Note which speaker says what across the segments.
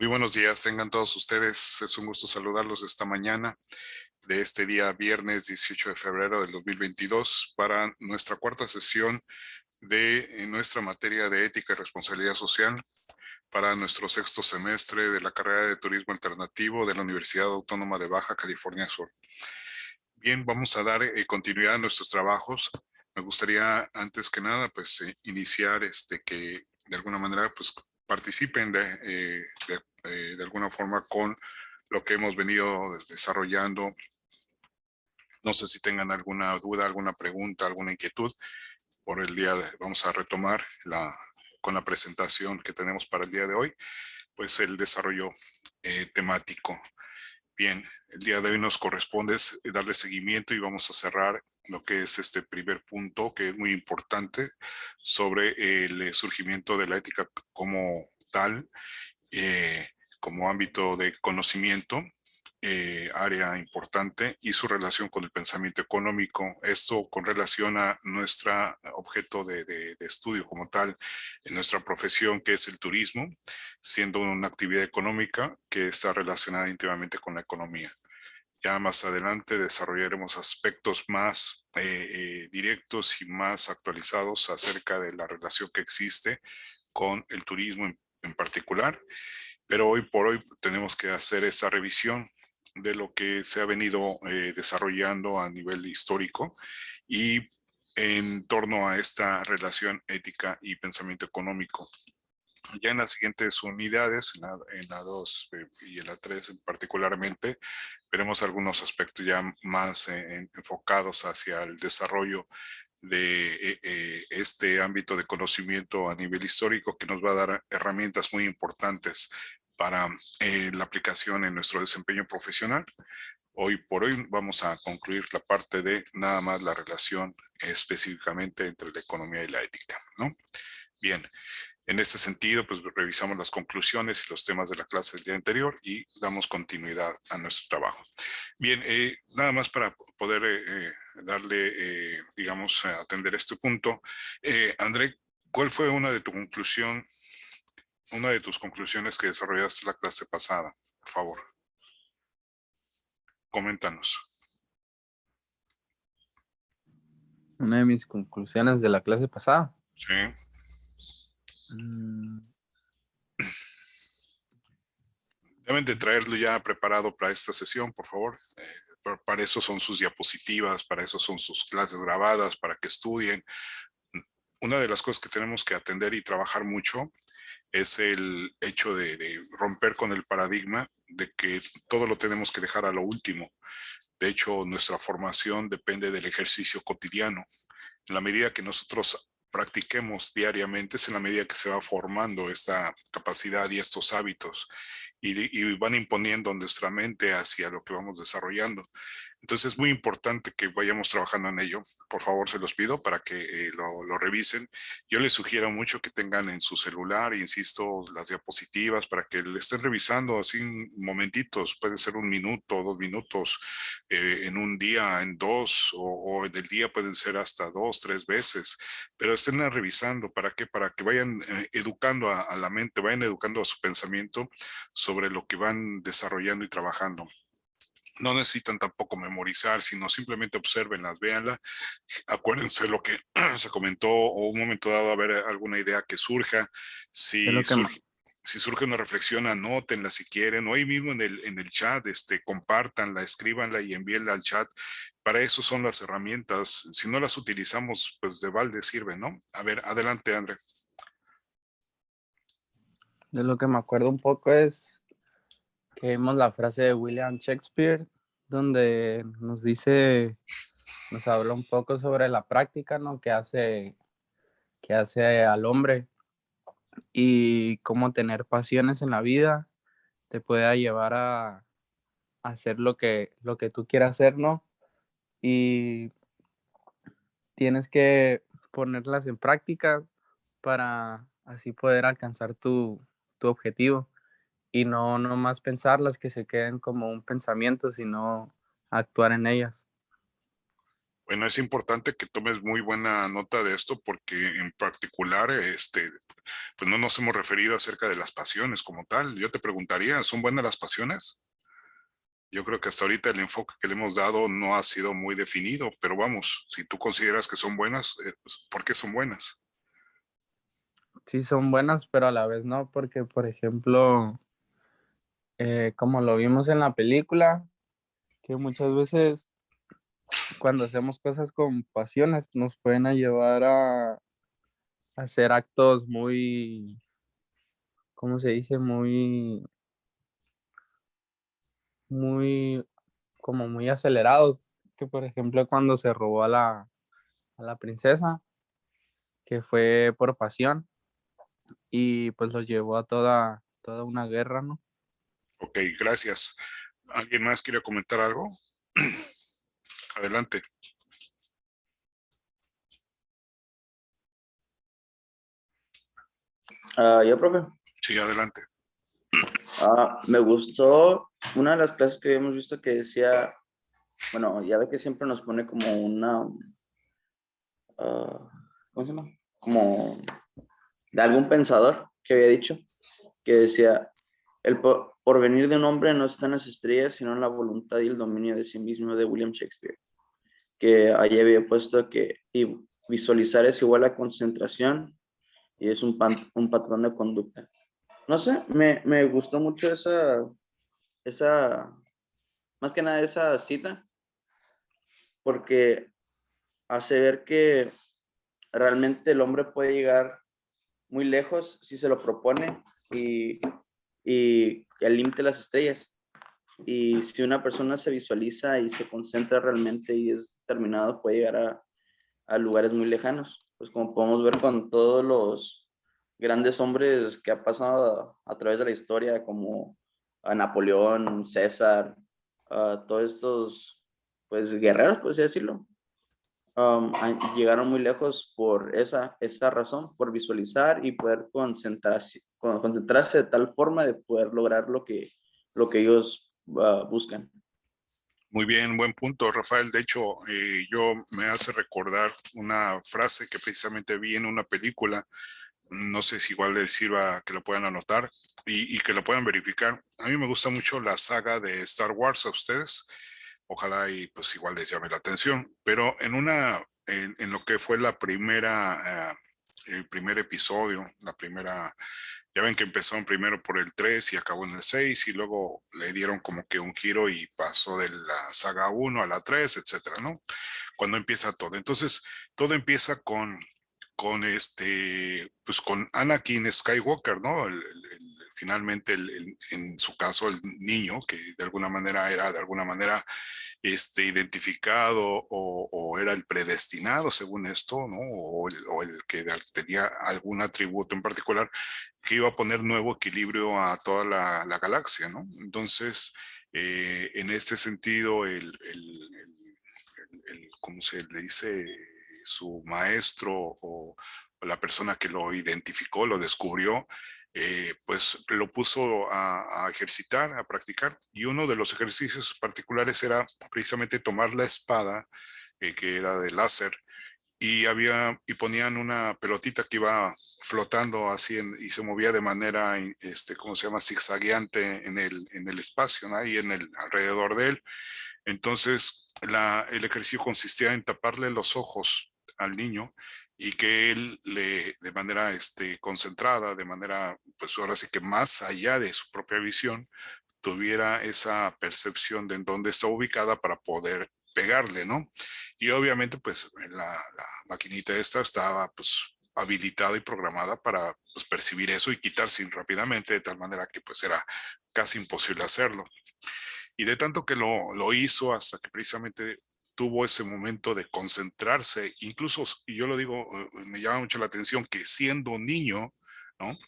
Speaker 1: Muy buenos días, tengan todos ustedes. Es un gusto saludarlos esta mañana de este día viernes 18 de febrero del 2022 para nuestra cuarta sesión de nuestra materia de ética y responsabilidad social para nuestro sexto semestre de la carrera de turismo alternativo de la Universidad Autónoma de Baja California Sur. Bien, vamos a dar continuidad a nuestros trabajos. Me gustaría antes que nada iniciar que de alguna manera participen de alguna forma con lo que hemos venido desarrollando. No sé si tengan alguna duda, alguna pregunta, alguna inquietud por el día de, vamos a retomar con la presentación que tenemos para el día de hoy, pues el desarrollo temático. Bien, el día de hoy nos corresponde darle seguimiento y vamos a cerrar lo que es este primer punto, que es muy importante, sobre el surgimiento de la ética como tal, como ámbito de conocimiento, área importante, y su relación con el pensamiento económico. Esto con relación a nuestro objeto de estudio como tal, en nuestra profesión, que es el turismo, siendo una actividad económica que está relacionada íntimamente con la economía. Ya más adelante desarrollaremos aspectos más directos y más actualizados acerca de la relación que existe con el turismo en particular, pero hoy por hoy tenemos que hacer esa revisión de lo que se ha venido desarrollando a nivel histórico y en torno a esta relación ética y pensamiento económico. Ya en las siguientes unidades, en la 2 y en la 3 particularmente, veremos algunos aspectos ya más enfocados hacia el desarrollo de este ámbito de conocimiento a nivel histórico, que nos va a dar herramientas muy importantes para la aplicación en nuestro desempeño profesional. Hoy por hoy vamos a concluir la parte de nada más la relación específicamente entre la economía y la ética, ¿no? Bien, en este sentido, pues revisamos las conclusiones y los temas de la clase del día anterior y damos continuidad a nuestro trabajo. Bien, nada más para poder digamos, atender este punto. André, ¿cuál fue una de tus conclusiones que desarrollaste la clase pasada? Por favor, coméntanos.
Speaker 2: Una de mis conclusiones de la clase pasada.
Speaker 1: Sí.
Speaker 2: Mm,
Speaker 1: Deben de traerlo ya preparado para esta sesión, por favor. Para eso son sus diapositivas, para eso son sus clases grabadas, para que estudien. Una de las cosas que tenemos que atender y trabajar mucho es el hecho de romper con el paradigma de que todo lo tenemos que dejar a lo último. De hecho, nuestra formación depende del ejercicio cotidiano. En la medida que nosotros practiquemos diariamente, es en la medida que se va formando esta capacidad y estos hábitos y van imponiendo nuestra mente hacia lo que vamos desarrollando. Entonces es muy importante que vayamos trabajando en ello. Por favor, se los pido para que lo revisen. Yo les sugiero mucho que tengan en su celular, insisto, las diapositivas para que le estén revisando así en momentitos. Puede ser 1 minuto, 2 minutos, en un día, en dos, o en el día pueden ser hasta 2, 3 veces. Pero estén revisando. ¿Para qué? Para que vayan educando a la mente, vayan educando a su pensamiento sobre lo que van desarrollando y trabajando. No necesitan tampoco memorizar, sino simplemente observenlas, véanla, acuérdense lo que se comentó o un momento dado a ver alguna idea que surja.
Speaker 2: es
Speaker 1: Si
Speaker 2: lo que
Speaker 1: surge, si surge una reflexión, anótenla si quieren, o ahí mismo en el chat, compártanla, escríbanla y envíenla al chat. Para eso son las herramientas. Si no las utilizamos, pues de balde sirve, ¿no? A ver, adelante, André.
Speaker 2: de lo que me acuerdo un poco es que vimos la frase de William Shakespeare, donde nos habla un poco sobre la práctica, ¿no? Que hace al hombre y cómo tener pasiones en la vida te pueda llevar a hacer lo que tú quieras hacer, ¿no? Y tienes que ponerlas en práctica para así poder alcanzar tu objetivo y no nomás pensarlas que se queden como un pensamiento, sino actuar en ellas.
Speaker 1: Bueno, es importante que tomes muy buena nota de esto porque en particular, pues no nos hemos referido acerca de las pasiones como tal. Yo te preguntaría, ¿son buenas las pasiones? Yo creo que hasta ahorita el enfoque que le hemos dado no ha sido muy definido, pero vamos, si tú consideras que son buenas, pues, ¿por qué son buenas?
Speaker 2: Sí son buenas, pero a la vez no, porque por ejemplo, como lo vimos en la película, que muchas veces cuando hacemos cosas con pasiones nos pueden a llevar a hacer actos muy, ¿cómo se dice? Muy, como muy acelerados, que por ejemplo cuando se robó a la princesa, que fue por pasión y pues lo llevó a toda una guerra, ¿no?
Speaker 1: Ok, gracias. ¿Alguien más quiere comentar algo? Adelante.
Speaker 3: Yo, profe.
Speaker 1: Sí, adelante.
Speaker 3: Me gustó una de las clases que habíamos visto que decía, bueno, ya ve que siempre nos pone como una, ¿cómo se llama? Como de algún pensador que había dicho, que decía, el porvenir de un hombre no está en las estrellas, sino en la voluntad y el dominio de sí mismo de William Shakespeare, que ahí había puesto que y visualizar es igual a concentración y es un patrón de conducta. No sé, me gustó mucho esa, más que nada esa cita, porque hace ver que realmente el hombre puede llegar muy lejos si se lo propone y el límite de las estrellas. Y si una persona se visualiza y se concentra realmente y es determinado, puede llegar a lugares muy lejanos. Pues como podemos ver con todos los grandes hombres que ha pasado a través de la historia, como a Napoleón, César, a todos estos pues guerreros, por así decirlo, llegaron muy lejos por esa razón, por visualizar y poder concentrarse de tal forma de poder lograr lo que ellos buscan.
Speaker 1: Muy bien, buen punto, Rafael. De hecho, yo me hace recordar una frase que precisamente vi en una película. No sé si igual les sirva que lo puedan anotar y que lo puedan verificar. A mí me gusta mucho la saga de Star Wars a ustedes. Ojalá y pues igual les llame la atención. Pero en lo que fue la primera, el primer episodio, la primera, ya ven que empezaron primero por el 3 y acabó en el 6 y luego le dieron como que un giro y pasó de la saga uno a la 3, etcétera, ¿no? Cuando empieza todo. Entonces, todo empieza con pues con Anakin Skywalker, ¿no? Finalmente, en su caso, el niño, que de alguna manera era, de alguna manera, identificado o era el predestinado, según esto, ¿no? O el que tenía algún atributo en particular que iba a poner nuevo equilibrio a toda la galaxia, ¿no? Entonces, en este sentido, ¿cómo se le dice? Su maestro o la persona que lo identificó, lo descubrió, pues lo puso a ejercitar, a practicar. Y uno de los ejercicios particulares era precisamente tomar la espada, que era de láser, y ponían una pelotita que iba flotando así y se movía de manera, ¿cómo se llama? Zigzagueante en el espacio, ¿no? Y en el alrededor de él. Entonces, el ejercicio consistía en taparle los ojos al niño y que él de manera concentrada, de manera, pues ahora sí que más allá de su propia visión, tuviera esa percepción de en dónde está ubicada para poder pegarle, ¿no? Y obviamente, pues la maquinita esta estaba, pues, habilitada y programada para, pues, percibir eso y quitarse rápidamente, de tal manera que, pues, era casi imposible hacerlo. Y de tanto que lo hizo hasta que precisamente tuvo ese momento de concentrarse, incluso, y yo lo digo, me llama mucho la atención que siendo niño, ¿no?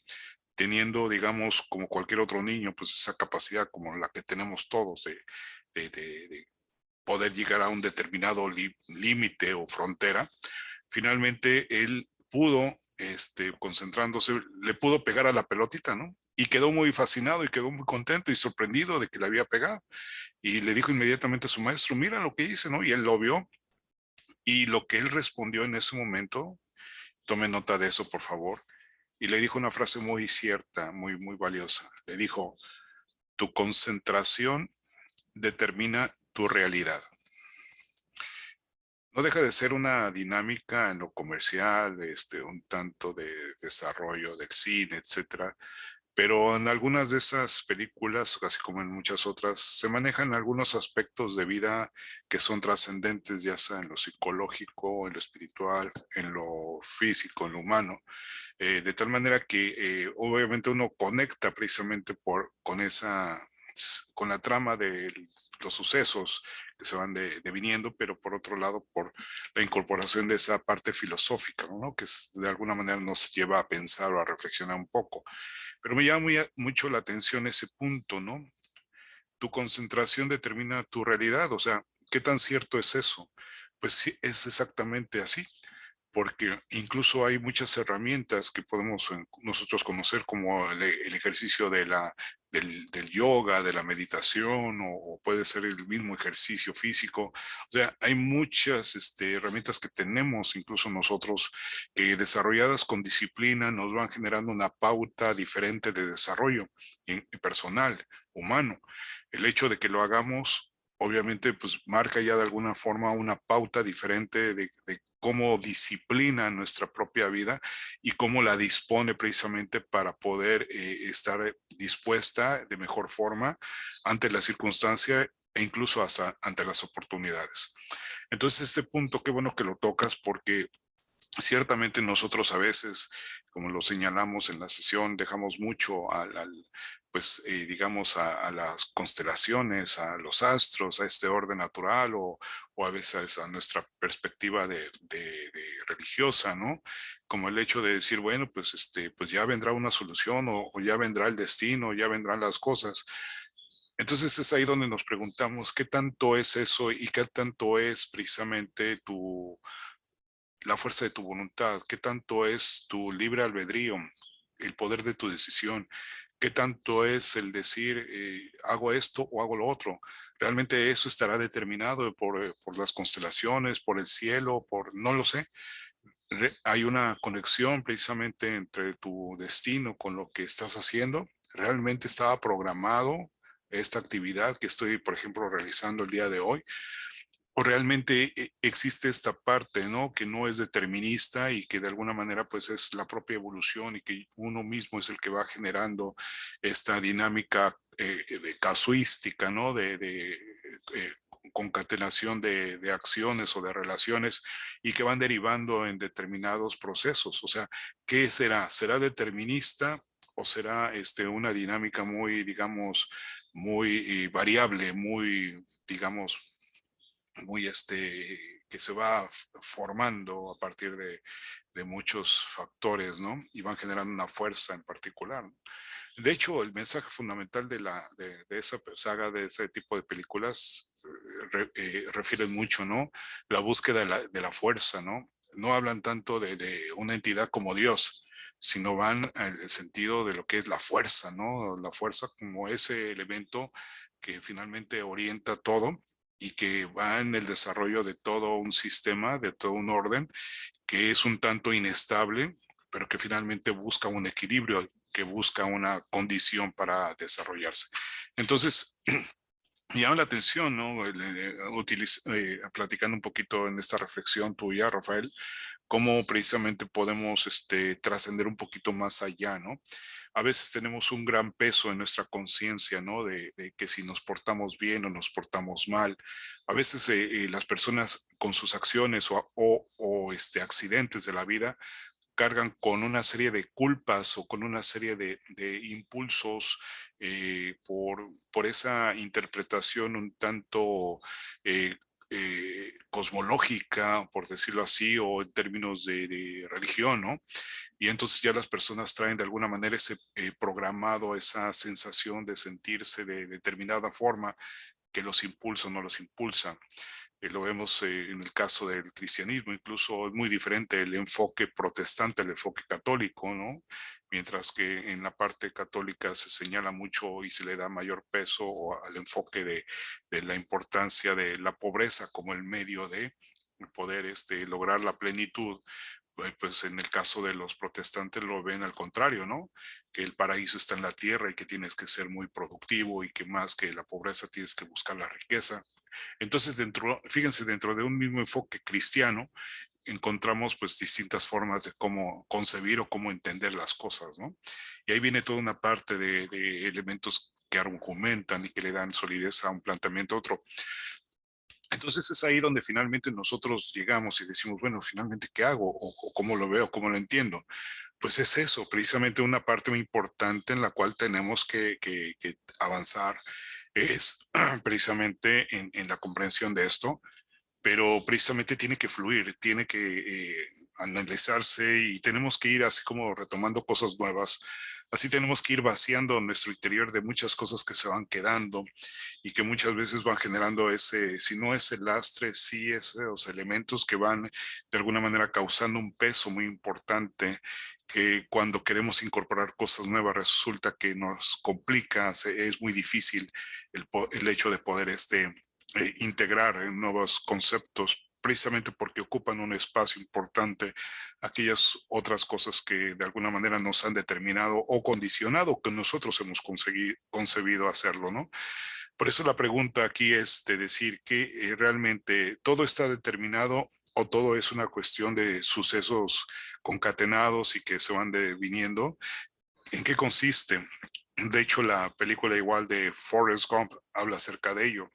Speaker 1: Teniendo, digamos, como cualquier otro niño, pues esa capacidad como la que tenemos todos de poder llegar a un determinado límite o frontera, finalmente él pudo, concentrándose, le pudo pegar a la pelotita, ¿no? Y quedó muy fascinado y quedó muy contento y sorprendido de que le había pegado. Y le dijo inmediatamente a su maestro, mira lo que hice, ¿no? Y él lo vio Y lo que él respondió en ese momento, tome nota de eso, por favor, y le dijo una frase muy cierta, muy, muy valiosa. Le dijo, tu concentración determina tu realidad. No deja de ser una dinámica en lo comercial, un tanto de desarrollo del cine, etcétera. Pero en algunas de esas películas, así como en muchas otras, se manejan algunos aspectos de vida que son trascendentes, ya sea en lo psicológico, en lo espiritual, en lo físico, en lo humano, de tal manera que obviamente uno conecta precisamente con la trama de los sucesos que se van deviniendo, pero por otro lado, por la incorporación de esa parte filosófica, ¿no? Que de alguna manera nos lleva a pensar o a reflexionar un poco. Pero me llama mucho la atención ese punto, ¿no? Tu concentración determina tu realidad, o sea, ¿qué tan cierto es eso? Pues sí, es exactamente así, porque incluso hay muchas herramientas que podemos nosotros conocer, como el ejercicio del yoga, de la meditación, o puede ser el mismo ejercicio físico. O sea, hay muchas herramientas que tenemos incluso nosotros, que desarrolladas con disciplina nos van generando una pauta diferente de desarrollo personal, humano. El hecho de que lo hagamos obviamente pues marca ya de alguna forma una pauta diferente de cómo disciplina nuestra propia vida y cómo la dispone precisamente para poder estar dispuesta de mejor forma ante la circunstancia e incluso hasta ante las oportunidades. Entonces, este punto, qué bueno que lo tocas, porque ciertamente nosotros a veces, como lo señalamos en la sesión, dejamos mucho pues digamos a las constelaciones, a los astros, a este orden natural, o a veces a nuestra perspectiva de religiosa, ¿no? Como el hecho de decir, bueno, pues pues ya vendrá una solución, o ya vendrá el destino, ya vendrán las cosas. Entonces es ahí donde nos preguntamos qué tanto es eso y qué tanto es precisamente la fuerza de tu voluntad, qué tanto es tu libre albedrío, el poder de tu decisión, qué tanto es el decir, hago esto o hago lo otro. Realmente eso estará determinado por las constelaciones, por el cielo, no lo sé. Hay una conexión precisamente entre tu destino con lo que estás haciendo. Realmente estaba programado esta actividad que estoy, por ejemplo, realizando el día de hoy, o realmente existe esta parte, ¿no? Que no es determinista y que de alguna manera pues es la propia evolución, y que uno mismo es el que va generando esta dinámica de casuística, ¿no? Concatenación de acciones o de relaciones, y que van derivando en determinados procesos. O sea, ¿qué será? ¿Será determinista o será una dinámica muy, digamos, muy variable, muy, digamos, muy que se va formando a partir de muchos factores, ¿no? Y van generando una fuerza en particular, ¿no? De hecho, el mensaje fundamental de esa saga, de ese tipo de películas, refieren mucho, ¿no? La búsqueda de la fuerza, ¿no? No hablan tanto de una entidad como Dios, sino van en el sentido de lo que es la fuerza, ¿no? La fuerza como ese elemento que finalmente orienta todo, y que va en el desarrollo de todo un sistema, de todo un orden, que es un tanto inestable, pero que finalmente busca un equilibrio, que busca una condición para desarrollarse. Entonces, me llama la atención, ¿no? Platicando un poquito en esta reflexión tuya, Rafael, cómo precisamente podemos trascender un poquito más allá, ¿no? A veces tenemos un gran peso en nuestra conciencia, ¿no? De que si nos portamos bien o nos portamos mal. A veces las personas con sus acciones o accidentes de la vida cargan con una serie de culpas o con una serie de impulsos, por esa interpretación un tanto eh, cosmológica, por decirlo así, o en términos de religión, ¿no? Y entonces ya las personas traen de alguna manera ese programado, esa sensación de sentirse de determinada forma, que los impulsa o no los impulsa. Lo vemos en el caso del cristianismo, incluso es muy diferente el enfoque protestante al enfoque católico, ¿no? Mientras que en la parte católica se señala mucho y se le da mayor peso al enfoque de la importancia de la pobreza como el medio de, poder lograr la plenitud. Pues en el caso de los protestantes lo ven al contrario, ¿no? Que el paraíso está en la tierra y que tienes que ser muy productivo y que más que la pobreza tienes que buscar la riqueza. Entonces, fíjense, dentro de un mismo enfoque cristiano, encontramos pues distintas formas de cómo concebir o cómo entender las cosas, ¿no? Y ahí viene toda una parte de elementos que argumentan y que le dan solidez a un planteamiento a otro. Entonces es ahí donde finalmente nosotros llegamos y decimos, bueno, finalmente, ¿qué hago? O cómo lo veo, cómo lo entiendo. Pues es eso, precisamente una parte muy importante en la cual tenemos que avanzar es precisamente en la comprensión de esto, pero precisamente tiene que fluir, tiene que analizarse y tenemos que ir así como retomando cosas nuevas. Así tenemos que ir vaciando nuestro interior de muchas cosas que se van quedando y que muchas veces van generando ese, si no ese lastre, sí esos elementos que van de alguna manera causando un peso muy importante que cuando queremos incorporar cosas nuevas resulta que nos complica, es muy difícil el hecho de poder integrar en nuevos conceptos, precisamente porque ocupan un espacio importante aquellas otras cosas que de alguna manera nos han determinado o condicionado que nosotros hemos concebido hacerlo, ¿no? Por eso la pregunta aquí es de decir que realmente todo está determinado o todo es una cuestión de sucesos concatenados y que se van viniendo. ¿En qué consiste? De hecho, la película igual de Forrest Gump habla acerca de ello.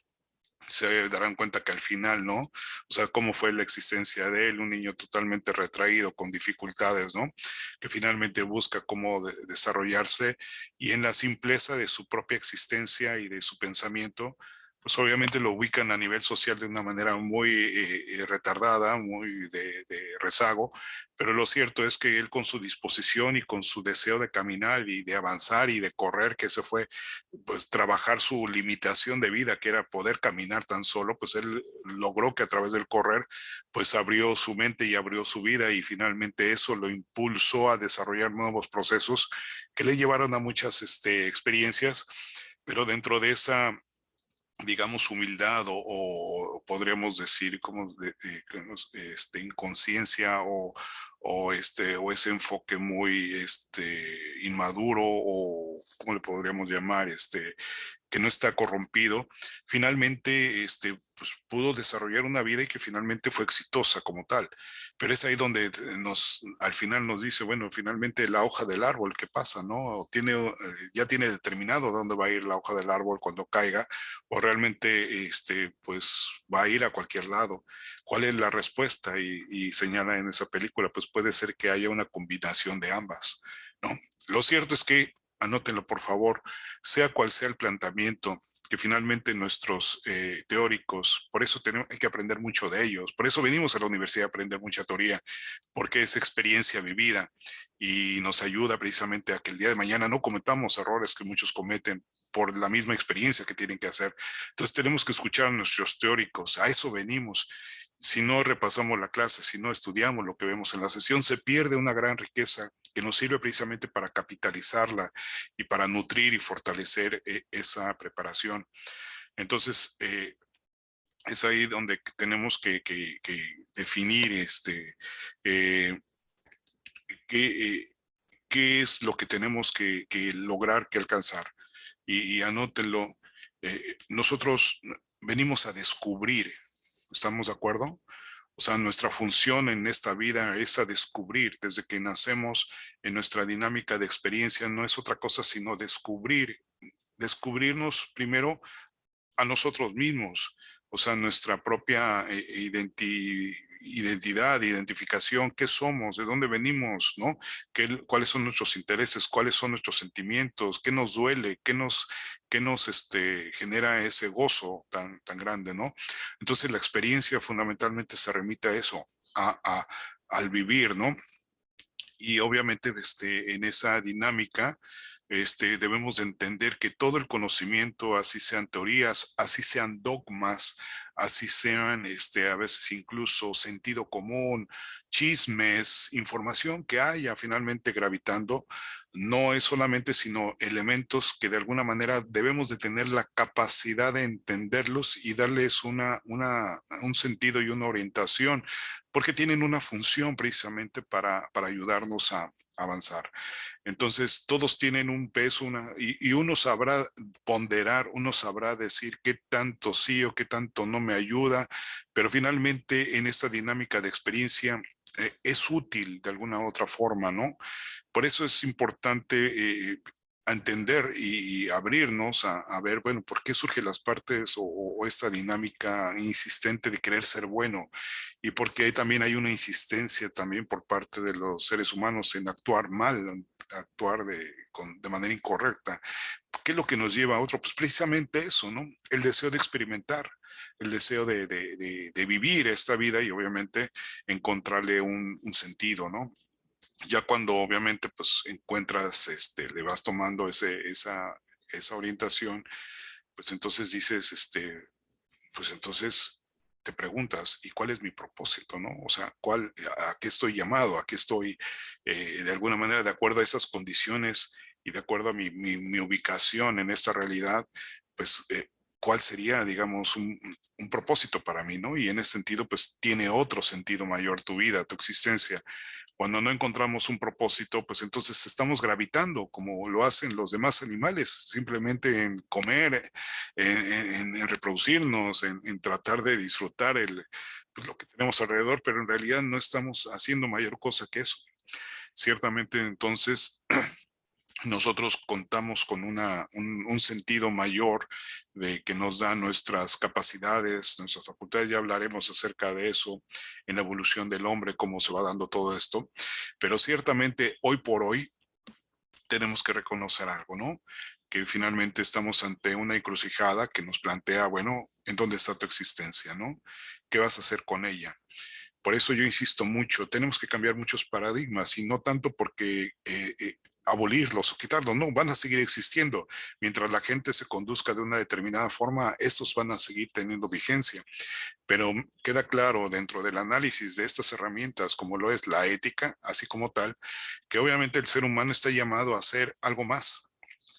Speaker 1: Se darán cuenta que al final, ¿no? O sea, cómo fue la existencia de él, un niño totalmente retraído, con dificultades, ¿no? Que finalmente busca cómo desarrollarse y en la simpleza de su propia existencia y de su pensamiento, pues obviamente lo ubican a nivel social de una manera muy retardada, muy de rezago, pero lo cierto es que él con su disposición y con su deseo de caminar y de avanzar y de correr, que se fue pues trabajar su limitación de vida, que era poder caminar tan solo, pues él logró que a través del correr, pues abrió su mente y abrió su vida y finalmente eso lo impulsó a desarrollar nuevos procesos que le llevaron a muchas experiencias, pero dentro de esa digamos, humildad o podríamos decir como inconsciencia o ese enfoque muy inmaduro o, ¿cómo le podríamos llamar? Que no está corrompido, finalmente pues, pudo desarrollar una vida y que finalmente fue exitosa como tal. Pero es ahí donde al final nos dice, bueno, finalmente la hoja del árbol, ¿qué pasa? ¿No? Ya tiene determinado dónde va a ir la hoja del árbol cuando caiga, o realmente pues va a ir a cualquier lado. ¿Cuál es la respuesta? Y señala en esa película, pues puede ser que haya una combinación de ambas, ¿no? Lo cierto es que anótenlo por favor, sea cual sea el planteamiento, que finalmente nuestros teóricos, por eso hay que aprender mucho de ellos, por eso venimos a la universidad a aprender mucha teoría, porque es experiencia vivida y nos ayuda precisamente a que el día de mañana no cometamos errores que muchos cometen por la misma experiencia que tienen que hacer. Entonces tenemos que escuchar a nuestros teóricos, a eso venimos. Si no repasamos la clase, si no estudiamos lo que vemos en la sesión, se pierde una gran riqueza que nos sirve precisamente para capitalizarla y para nutrir y fortalecer esa preparación. Entonces, es ahí donde tenemos que definir eh, qué, qué es lo que tenemos que lograr, que alcanzar. Y anótenlo, nosotros venimos a descubrir, ¿estamos de acuerdo? O sea, nuestra función en esta vida es a descubrir, desde que nacemos en nuestra dinámica de experiencia, no es otra cosa sino descubrirnos primero a nosotros mismos, o sea, nuestra propia identidad, identificación, qué somos, de dónde venimos, ¿no? Cuáles son nuestros intereses, cuáles son nuestros sentimientos, qué nos duele, qué nos genera ese gozo tan grande, ¿no? Entonces la experiencia fundamentalmente se remite a eso, al vivir, ¿no? Y obviamente en esa dinámica debemos de entender que todo el conocimiento, así sean teorías, así sean dogmas, así sean a veces incluso sentido común, chismes, información que haya finalmente gravitando, no es solamente, sino elementos que de alguna manera debemos de tener la capacidad de entenderlos y darles un sentido y una orientación, porque tienen una función precisamente para ayudarnos a avanzar. Entonces, todos tienen un peso y uno sabrá ponderar, uno sabrá decir qué tanto sí o qué tanto no me ayuda, pero finalmente en esta dinámica de experiencia es útil de alguna otra forma, ¿no? Por eso es importante entender y abrirnos a ver, bueno, ¿por qué surgen las partes o esta dinámica insistente de querer ser bueno? Y porque también hay una insistencia también por parte de los seres humanos en actuar mal, en actuar de manera incorrecta. ¿Qué es lo que nos lleva a otro? Pues precisamente eso, ¿no? El deseo de experimentar, el deseo de vivir esta vida y obviamente encontrarle un sentido, ¿no? Ya cuando obviamente pues encuentras, le vas tomando esa orientación, pues entonces dices, pues entonces te preguntas, ¿y cuál es mi propósito, no? O sea, a qué estoy llamado? ¿A qué estoy, de alguna manera, de acuerdo a esas condiciones y de acuerdo a mi ubicación en esta realidad, pues, cuál sería, digamos, un propósito para mí, ¿no? Y en ese sentido, pues, tiene otro sentido mayor tu vida, tu existencia. Cuando no encontramos un propósito, pues entonces estamos gravitando como lo hacen los demás animales, simplemente en comer, en reproducirnos, en tratar de disfrutar pues, lo que tenemos alrededor, pero en realidad no estamos haciendo mayor cosa que eso. Ciertamente entonces nosotros contamos con un sentido mayor de que nos da nuestras capacidades, nuestras facultades. Ya hablaremos acerca de eso en la evolución del hombre, cómo se va dando todo esto. Pero ciertamente hoy por hoy tenemos que reconocer algo, ¿no? Que finalmente estamos ante una encrucijada que nos plantea, bueno, ¿en dónde está tu existencia, no? ¿Qué vas a hacer con ella? Por eso yo insisto mucho, tenemos que cambiar muchos paradigmas y no tanto porque abolirlos o quitarlos, no, van a seguir existiendo. Mientras la gente se conduzca de una determinada forma, estos van a seguir teniendo vigencia. Pero queda claro dentro del análisis de estas herramientas, como lo es la ética, así como tal, que obviamente el ser humano está llamado a hacer algo más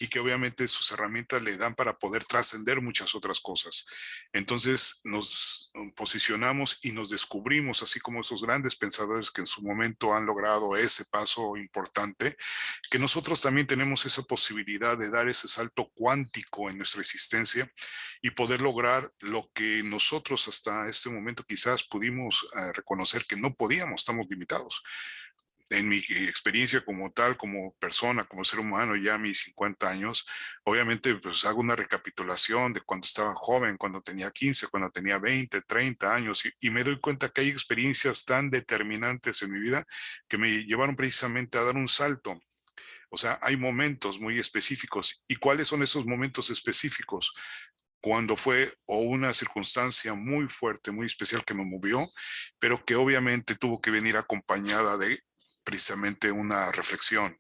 Speaker 1: y que obviamente sus herramientas le dan para poder trascender muchas otras cosas. Entonces nos posicionamos y nos descubrimos, así como esos grandes pensadores que en su momento han logrado ese paso importante, que nosotros también tenemos esa posibilidad de dar ese salto cuántico en nuestra existencia y poder lograr lo que nosotros hasta este momento quizás pudimos reconocer que no podíamos, estamos limitados. En mi experiencia como tal, como persona, como ser humano, ya a mis 50 años, obviamente pues hago una recapitulación de cuando estaba joven, cuando tenía 15, cuando tenía 20, 30 años y me doy cuenta que hay experiencias tan determinantes en mi vida que me llevaron precisamente a dar un salto. O sea, hay momentos muy específicos. ¿Y cuáles son esos momentos específicos? Cuando fue o una circunstancia muy fuerte, muy especial que me movió, pero que obviamente tuvo que venir acompañada de precisamente una reflexión,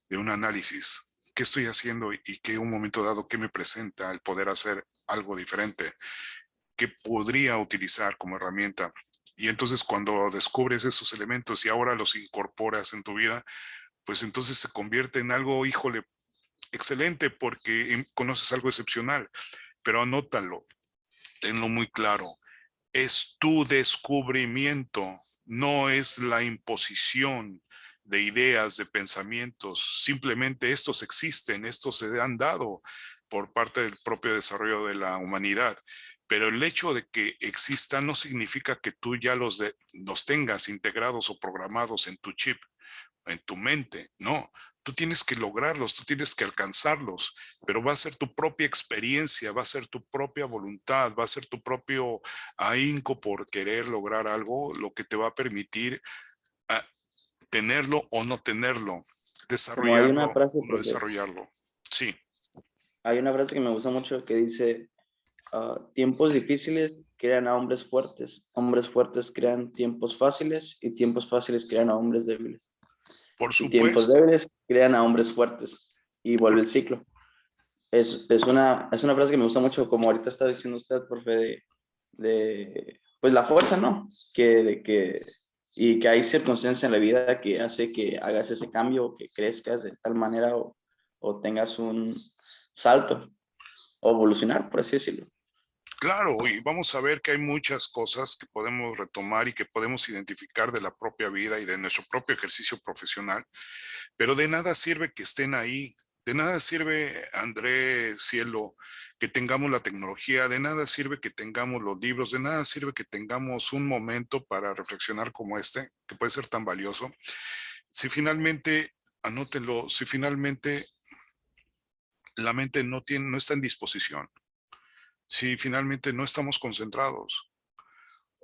Speaker 1: de un análisis. ¿Qué estoy haciendo y qué un momento dado que me presenta el poder hacer algo diferente? ¿Qué podría utilizar como herramienta? Y entonces cuando descubres esos elementos y ahora los incorporas en tu vida, pues entonces se convierte en algo, híjole, excelente porque conoces algo excepcional, pero anótalo, tenlo muy claro. Es tu descubrimiento, no es la imposición de ideas, de pensamientos. Simplemente estos existen, estos se han dado por parte del propio desarrollo de la humanidad. Pero el hecho de que existan no significa que tú ya los tengas integrados o programados en tu chip, en tu mente. No, tú tienes que lograrlos, tú tienes que alcanzarlos, pero va a ser tu propia experiencia, va a ser tu propia voluntad, va a ser tu propio ahínco por querer lograr algo, lo que te va a permitir ah, tenerlo o no tenerlo,
Speaker 3: Como hay
Speaker 1: desarrollarlo
Speaker 3: una frase,
Speaker 1: o no
Speaker 3: profe,
Speaker 1: desarrollarlo. Sí,
Speaker 3: hay una frase que me gusta mucho que dice, tiempos difíciles crean a hombres fuertes crean tiempos fáciles y tiempos fáciles crean a hombres débiles.
Speaker 1: por
Speaker 3: Y tiempos
Speaker 1: supuesto.
Speaker 3: débiles crean a hombres fuertes y vuelve el ciclo. Es una frase que me gusta mucho, como ahorita está diciendo usted, profe, pues la fuerza, ¿no? Que y que hay circunstancias en la vida que hace que hagas ese cambio, o que crezcas de tal manera o tengas un salto o evolucionar, por así decirlo.
Speaker 1: Claro, y vamos a ver que hay muchas cosas que podemos retomar y que podemos identificar de la propia vida y de nuestro propio ejercicio profesional, pero de nada sirve que estén ahí, de nada sirve, André Cielo, que tengamos la tecnología, de nada sirve que tengamos los libros, de nada sirve que tengamos un momento para reflexionar como este, que puede ser tan valioso, si finalmente, anótenlo, si finalmente la mente no está en disposición, si finalmente no estamos concentrados.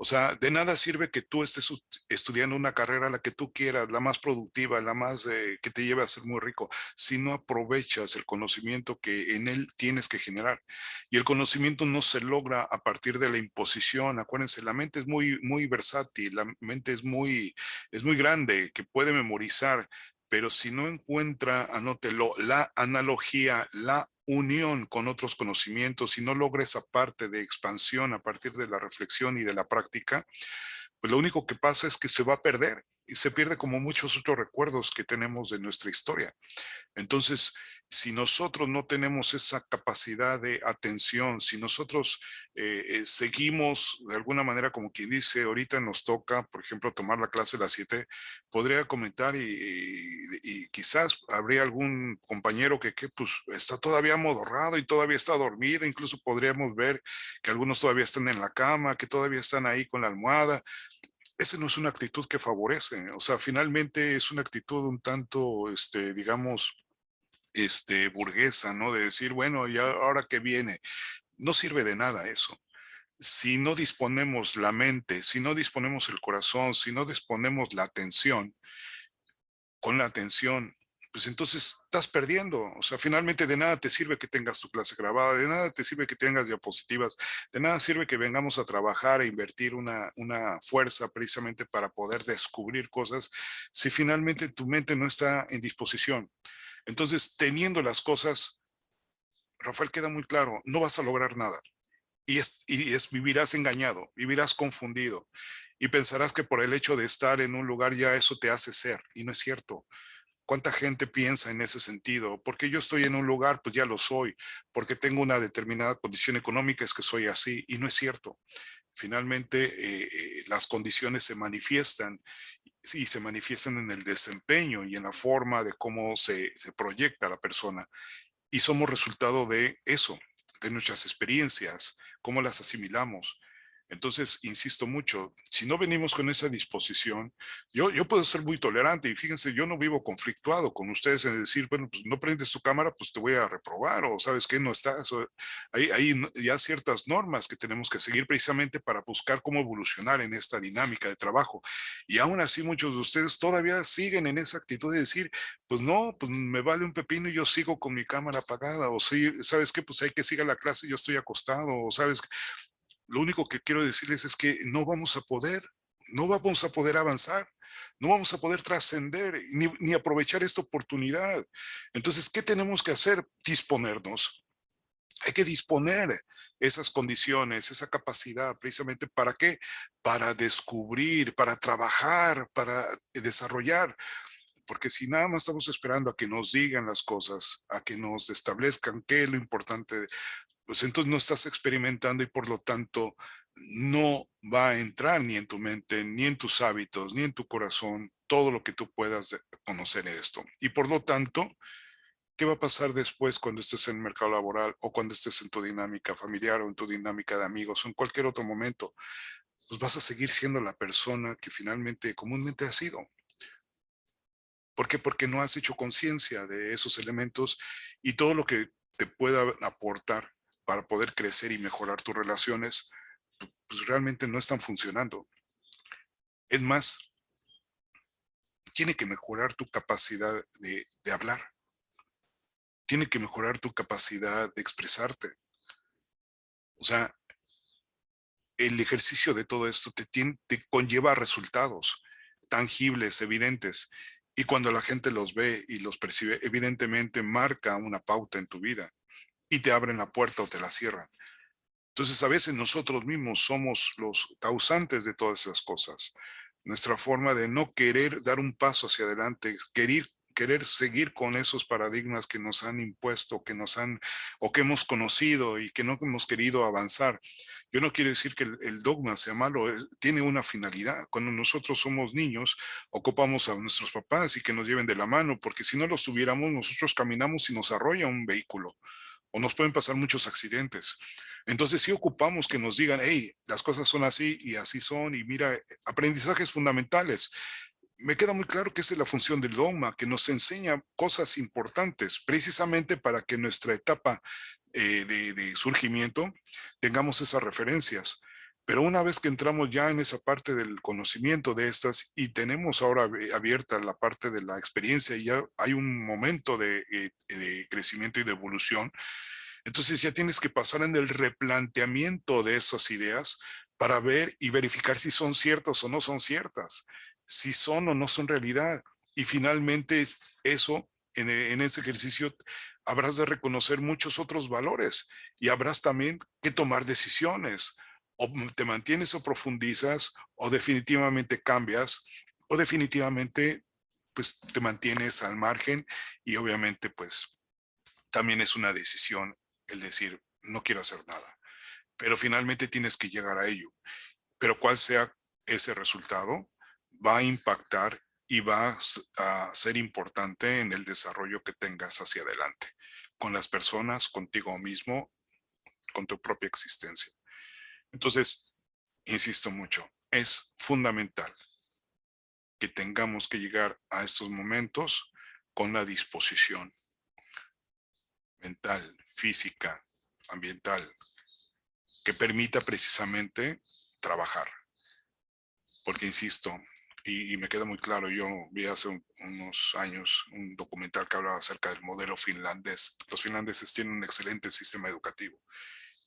Speaker 1: O sea, de nada sirve que tú estés estudiando una carrera, la que tú quieras, la más productiva, la más que te lleve a ser muy rico, si no aprovechas el conocimiento que en él tienes que generar. Y el conocimiento no se logra a partir de la imposición. Acuérdense, la mente es muy versátil, la mente es muy grande, que puede memorizar, pero si no encuentra, anótelo, la analogía, la unión con otros conocimientos, si no logra esa parte de expansión a partir de la reflexión y de la práctica, pues lo único que pasa es que se va a perder y se pierde como muchos otros recuerdos que tenemos de nuestra historia. Entonces, si nosotros no tenemos esa capacidad de atención, si nosotros seguimos de alguna manera, como quien dice, ahorita nos toca, por ejemplo, tomar la clase a las 7, podría comentar y quizás habría algún compañero que pues, está todavía amodorrado y todavía está dormido, incluso podríamos ver que algunos todavía están en la cama, que todavía están ahí con la almohada. Esa no es una actitud que favorece, o sea, finalmente es una actitud un tanto, digamos, burguesa, ¿no? De decir, bueno, ya ahora que viene, no sirve de nada eso. Si no disponemos la mente, si no disponemos el corazón, si no disponemos la atención, con la atención, pues entonces estás perdiendo. O sea, finalmente de nada te sirve que tengas tu clase grabada, de nada te sirve que tengas diapositivas, de nada sirve que vengamos a trabajar e invertir una fuerza precisamente para poder descubrir cosas si finalmente tu mente no está en disposición. Entonces, teniendo las cosas, Rafael, queda muy claro, no vas a lograr nada. Vivirás engañado, vivirás confundido y pensarás que por el hecho de estar en un lugar ya eso te hace ser, y no es cierto. ¿Cuánta gente piensa en ese sentido? Porque yo estoy en un lugar, pues ya lo soy, porque tengo una determinada condición económica, es que soy así, y no es cierto. Finalmente, las condiciones se manifiestan y se manifiestan en el desempeño y en la forma de cómo se proyecta la persona. Y somos resultado de eso, de nuestras experiencias, cómo las asimilamos. Entonces, insisto mucho, si no venimos con esa disposición, yo puedo ser muy tolerante y fíjense, yo no vivo conflictuado con ustedes en decir, bueno, pues no prendes tu cámara, pues te voy a reprobar o sabes que no estás. Hay ya ciertas normas que tenemos que seguir precisamente para buscar cómo evolucionar en esta dinámica de trabajo. Y aún así muchos de ustedes todavía siguen en esa actitud de decir, pues no, pues me vale un pepino y yo sigo con mi cámara apagada, o sí, ¿sabes qué? Pues hay que siga la clase y yo estoy acostado, o sabes, lo único que quiero decirles es que no vamos a poder avanzar, no vamos a poder trascender ni aprovechar esta oportunidad. Entonces, ¿qué tenemos que hacer? Disponernos. Hay que disponer esas condiciones, esa capacidad, precisamente ¿para qué? Para descubrir, para trabajar, para desarrollar. Porque si nada más estamos esperando a que nos digan las cosas, a que nos establezcan qué es lo importante, pues entonces no estás experimentando y por lo tanto no va a entrar ni en tu mente, ni en tus hábitos, ni en tu corazón, todo lo que tú puedas conocer de esto. Y por lo tanto, ¿qué va a pasar después cuando estés en el mercado laboral o cuando estés en tu dinámica familiar o en tu dinámica de amigos o en cualquier otro momento? Pues vas a seguir siendo la persona que finalmente comúnmente has sido. ¿Por qué? Porque no has hecho conciencia de esos elementos y todo lo que te pueda aportar para poder crecer y mejorar tus relaciones, pues realmente no están funcionando. Es más, tiene que mejorar tu capacidad de hablar, tiene que mejorar tu capacidad de expresarte. O sea, el ejercicio de todo esto te conlleva resultados tangibles, evidentes. Y cuando la gente los ve y los percibe, evidentemente marca una pauta en tu vida y te abren la puerta o te la cierran. Entonces, a veces nosotros mismos somos los causantes de todas esas cosas. nuestra forma de no querer dar un paso hacia adelante, querer seguir con esos paradigmas que nos han impuesto, o que hemos conocido y que no hemos querido avanzar. Yo no quiero decir que el dogma sea malo, tiene una finalidad. Cuando nosotros somos niños, ocupamos a nuestros papás y que nos lleven de la mano, porque si no los tuviéramos, nosotros caminamos y nos arrolla un vehículo, o nos pueden pasar muchos accidentes. Entonces sí ocupamos que nos digan, hey, las cosas son así y así son, y mira, aprendizajes fundamentales. Me queda muy claro que esa es la función del dogma, que nos enseña cosas importantes, precisamente para que nuestra etapa de surgimiento tengamos esas referencias. Pero una vez que entramos ya en esa parte del conocimiento de estas y tenemos ahora abierta la parte de la experiencia y ya hay un momento de crecimiento y de evolución, entonces ya tienes que pasar en el replanteamiento de esas ideas para ver y verificar si son ciertas o no son ciertas, si son o no son realidad. Y finalmente eso, en ese ejercicio, habrás de reconocer muchos otros valores y habrás también que tomar decisiones. O te mantienes o profundizas, o definitivamente cambias, o definitivamente pues te mantienes al margen, y obviamente pues también es una decisión el decir no quiero hacer nada, pero finalmente tienes que llegar a ello. Pero cuál sea ese resultado va a impactar y va a ser importante en el desarrollo que tengas hacia adelante, con las personas, contigo mismo, con tu propia existencia. Entonces, insisto mucho, es fundamental que tengamos que llegar a estos momentos con la disposición mental, física, ambiental, que permita precisamente trabajar. Porque insisto, y me queda muy claro, yo vi hace unos años un documental que hablaba acerca del modelo finlandés. Los finlandeses tienen un excelente sistema educativo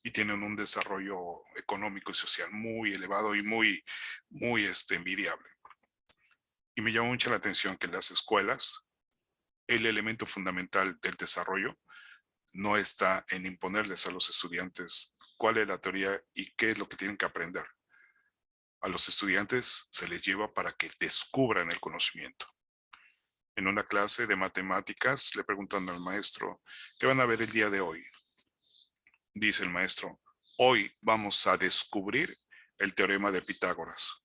Speaker 1: y tienen un desarrollo económico y social muy elevado y muy envidiable. Y me llamó mucho la atención que en las escuelas el elemento fundamental del desarrollo no está en imponerles a los estudiantes cuál es la teoría y qué es lo que tienen que aprender. A los estudiantes se les lleva para que descubran el conocimiento. En una clase de matemáticas le preguntan al maestro, ¿qué van a ver el día de hoy? Dice el maestro, hoy vamos a descubrir el teorema de Pitágoras.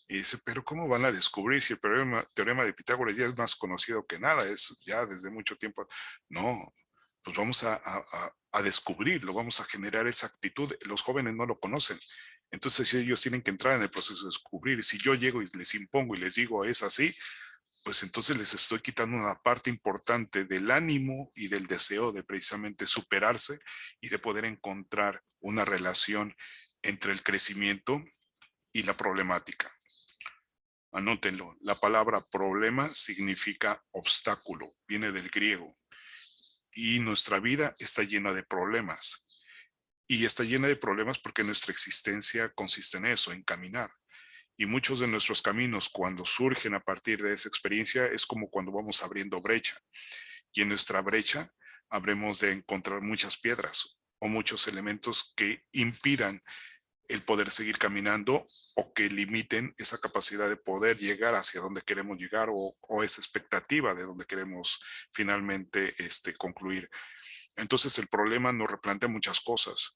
Speaker 1: Y dice, pero ¿cómo van a descubrir si el teorema de Pitágoras ya es más conocido que nada? Es ya desde mucho tiempo. No, pues vamos a descubrirlo, vamos a generar esa actitud. Los jóvenes no lo conocen. Entonces ellos tienen que entrar en el proceso de descubrir. Si yo llego y les impongo y les digo es así, pues entonces les estoy quitando una parte importante del ánimo y del deseo de precisamente superarse y de poder encontrar una relación entre el crecimiento y la problemática. Anótenlo, la palabra problema significa obstáculo, viene del griego. Y nuestra vida está llena de problemas. Y está llena de problemas porque nuestra existencia consiste en eso, en caminar. Y muchos de nuestros caminos, cuando surgen a partir de esa experiencia, es como cuando vamos abriendo brecha. Y en nuestra brecha habremos de encontrar muchas piedras o muchos elementos que impidan el poder seguir caminando, o que limiten esa capacidad de poder llegar hacia donde queremos llegar, o esa expectativa de donde queremos finalmente concluir. Entonces el problema nos replantea muchas cosas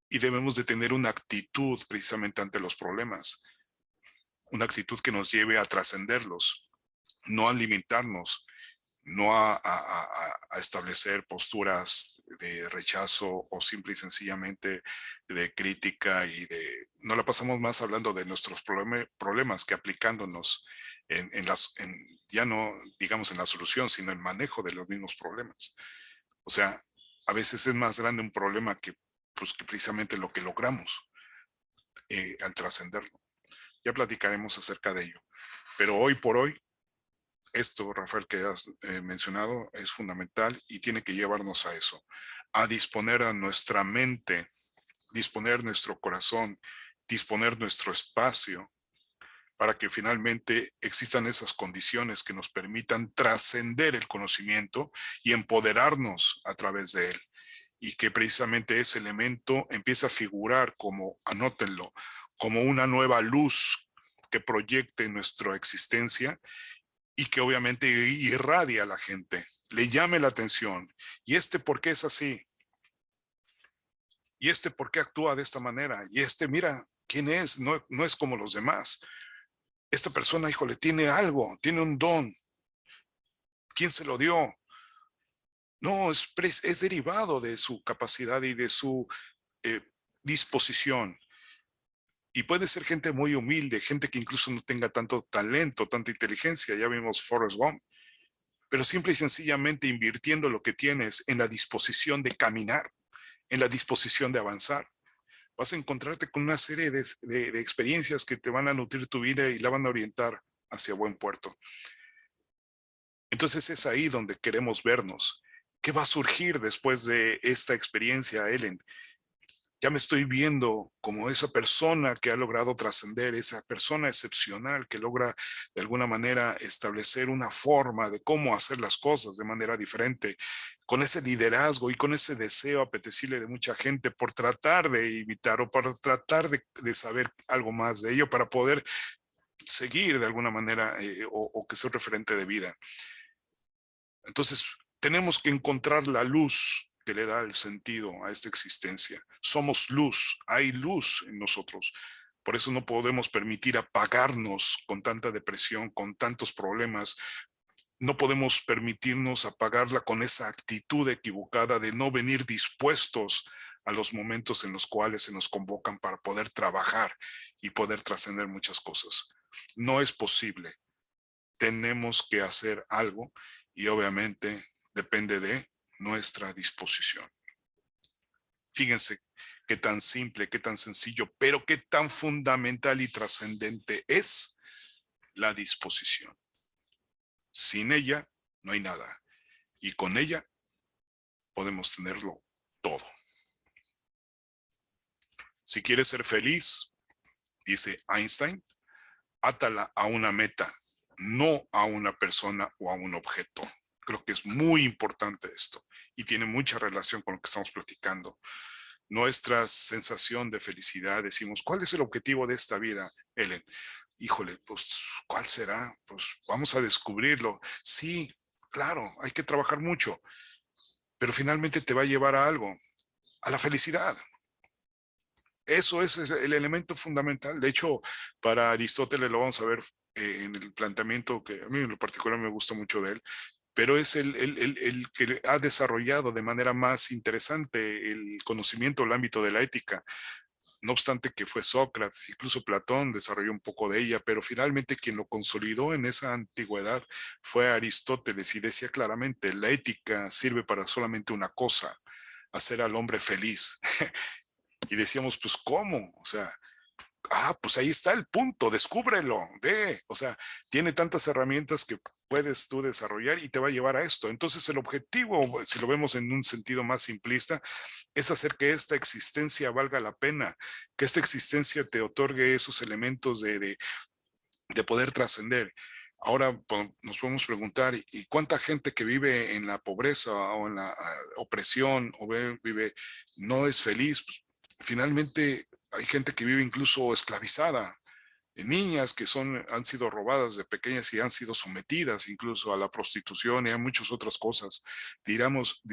Speaker 1: y debemos de tener una actitud precisamente ante los problemas, una actitud que nos lleve a trascenderlos, no a limitarnos, no a establecer posturas de rechazo o simple y sencillamente de crítica, y no la pasamos más hablando de nuestros problemas que aplicándonos ya no digamos en la solución, sino en el manejo de los mismos problemas. O sea, a veces es más grande un problema que precisamente lo que logramos al trascenderlo. Ya platicaremos acerca de ello. Pero hoy por hoy, esto, Rafael, que has mencionado, es fundamental y tiene que llevarnos a eso, a disponer a nuestra mente, disponer nuestro corazón, disponer nuestro espacio, para que finalmente existan esas condiciones que nos permitan trascender el conocimiento y empoderarnos a través de él. Y que precisamente ese elemento empieza a figurar como, anótenlo, como una nueva luz que proyecte nuestra existencia y que obviamente irradie a la gente, le llame la atención. ¿Y por qué es así? ¿Y por qué actúa de esta manera? Y mira, ¿quién es? No es como los demás. Esta persona, híjole, tiene algo, tiene un don. ¿Quién se lo dio? No, es derivado de su capacidad y de su eh, disposición. Y puede ser gente muy humilde, gente que incluso no tenga tanto talento, tanta inteligencia. Ya vimos Forrest Gump. Pero simple y sencillamente invirtiendo lo que tienes en la disposición de caminar, en la disposición de avanzar, vas a encontrarte con una serie de experiencias que te van a nutrir tu vida y la van a orientar hacia buen puerto. Entonces es ahí donde queremos vernos. ¿Qué va a surgir después de esta experiencia, Ellen? Ya me estoy viendo como esa persona que ha logrado trascender, esa persona excepcional que logra de alguna manera establecer una forma de cómo hacer las cosas de manera diferente, con ese liderazgo y con ese deseo apetecible de mucha gente por tratar de imitar o por tratar de saber algo más de ello para poder seguir de alguna manera o que sea un referente de vida. Entonces, tenemos que encontrar la luz que le da el sentido a esta existencia. Somos luz, hay luz en nosotros. Por eso no podemos permitir apagarnos con tanta depresión, con tantos problemas. No podemos permitirnos apagarla con esa actitud equivocada de no venir dispuestos a los momentos en los cuales se nos convocan para poder trabajar y poder trascender muchas cosas. No es posible. Tenemos que hacer algo y obviamente depende de nuestra disposición. Fíjense qué tan simple, qué tan sencillo, pero qué tan fundamental y trascendente es la disposición. Sin ella no hay nada y con ella podemos tenerlo todo. Si quieres ser feliz, dice Einstein, átala a una meta, no a una persona o a un objeto. Creo que es muy importante esto y tiene mucha relación con lo que estamos platicando. Nuestra sensación de felicidad, decimos, ¿cuál es el objetivo de esta vida, Ellen? Híjole, pues, ¿cuál será? Pues vamos a descubrirlo. Sí, claro, hay que trabajar mucho, pero finalmente te va a llevar a algo, a la felicidad. Eso es el elemento fundamental. De hecho, para Aristóteles lo vamos a ver en el planteamiento que a mí en lo particular me gusta mucho de él, pero es el que ha desarrollado de manera más interesante el conocimiento, el ámbito de la ética. No obstante que fue Sócrates, incluso Platón desarrolló un poco de ella, pero finalmente quien lo consolidó en esa antigüedad fue Aristóteles y decía claramente, la ética sirve para solamente una cosa, hacer al hombre feliz. Y decíamos, pues, ¿cómo? O sea, pues ahí está el punto, descúbrelo, o sea, tiene tantas herramientas que puedes tú desarrollar y te va a llevar a esto. Entonces el objetivo, si lo vemos en un sentido más simplista, es hacer que esta existencia valga la pena, que esta existencia te otorgue esos elementos de poder trascender. Ahora nos podemos preguntar, ¿y cuánta gente que vive en la pobreza o en la opresión o vive no es feliz? Pues, finalmente hay gente que vive incluso esclavizada, niñas que han sido robadas de pequeñas y han sido sometidas incluso a la prostitución y a muchas otras cosas.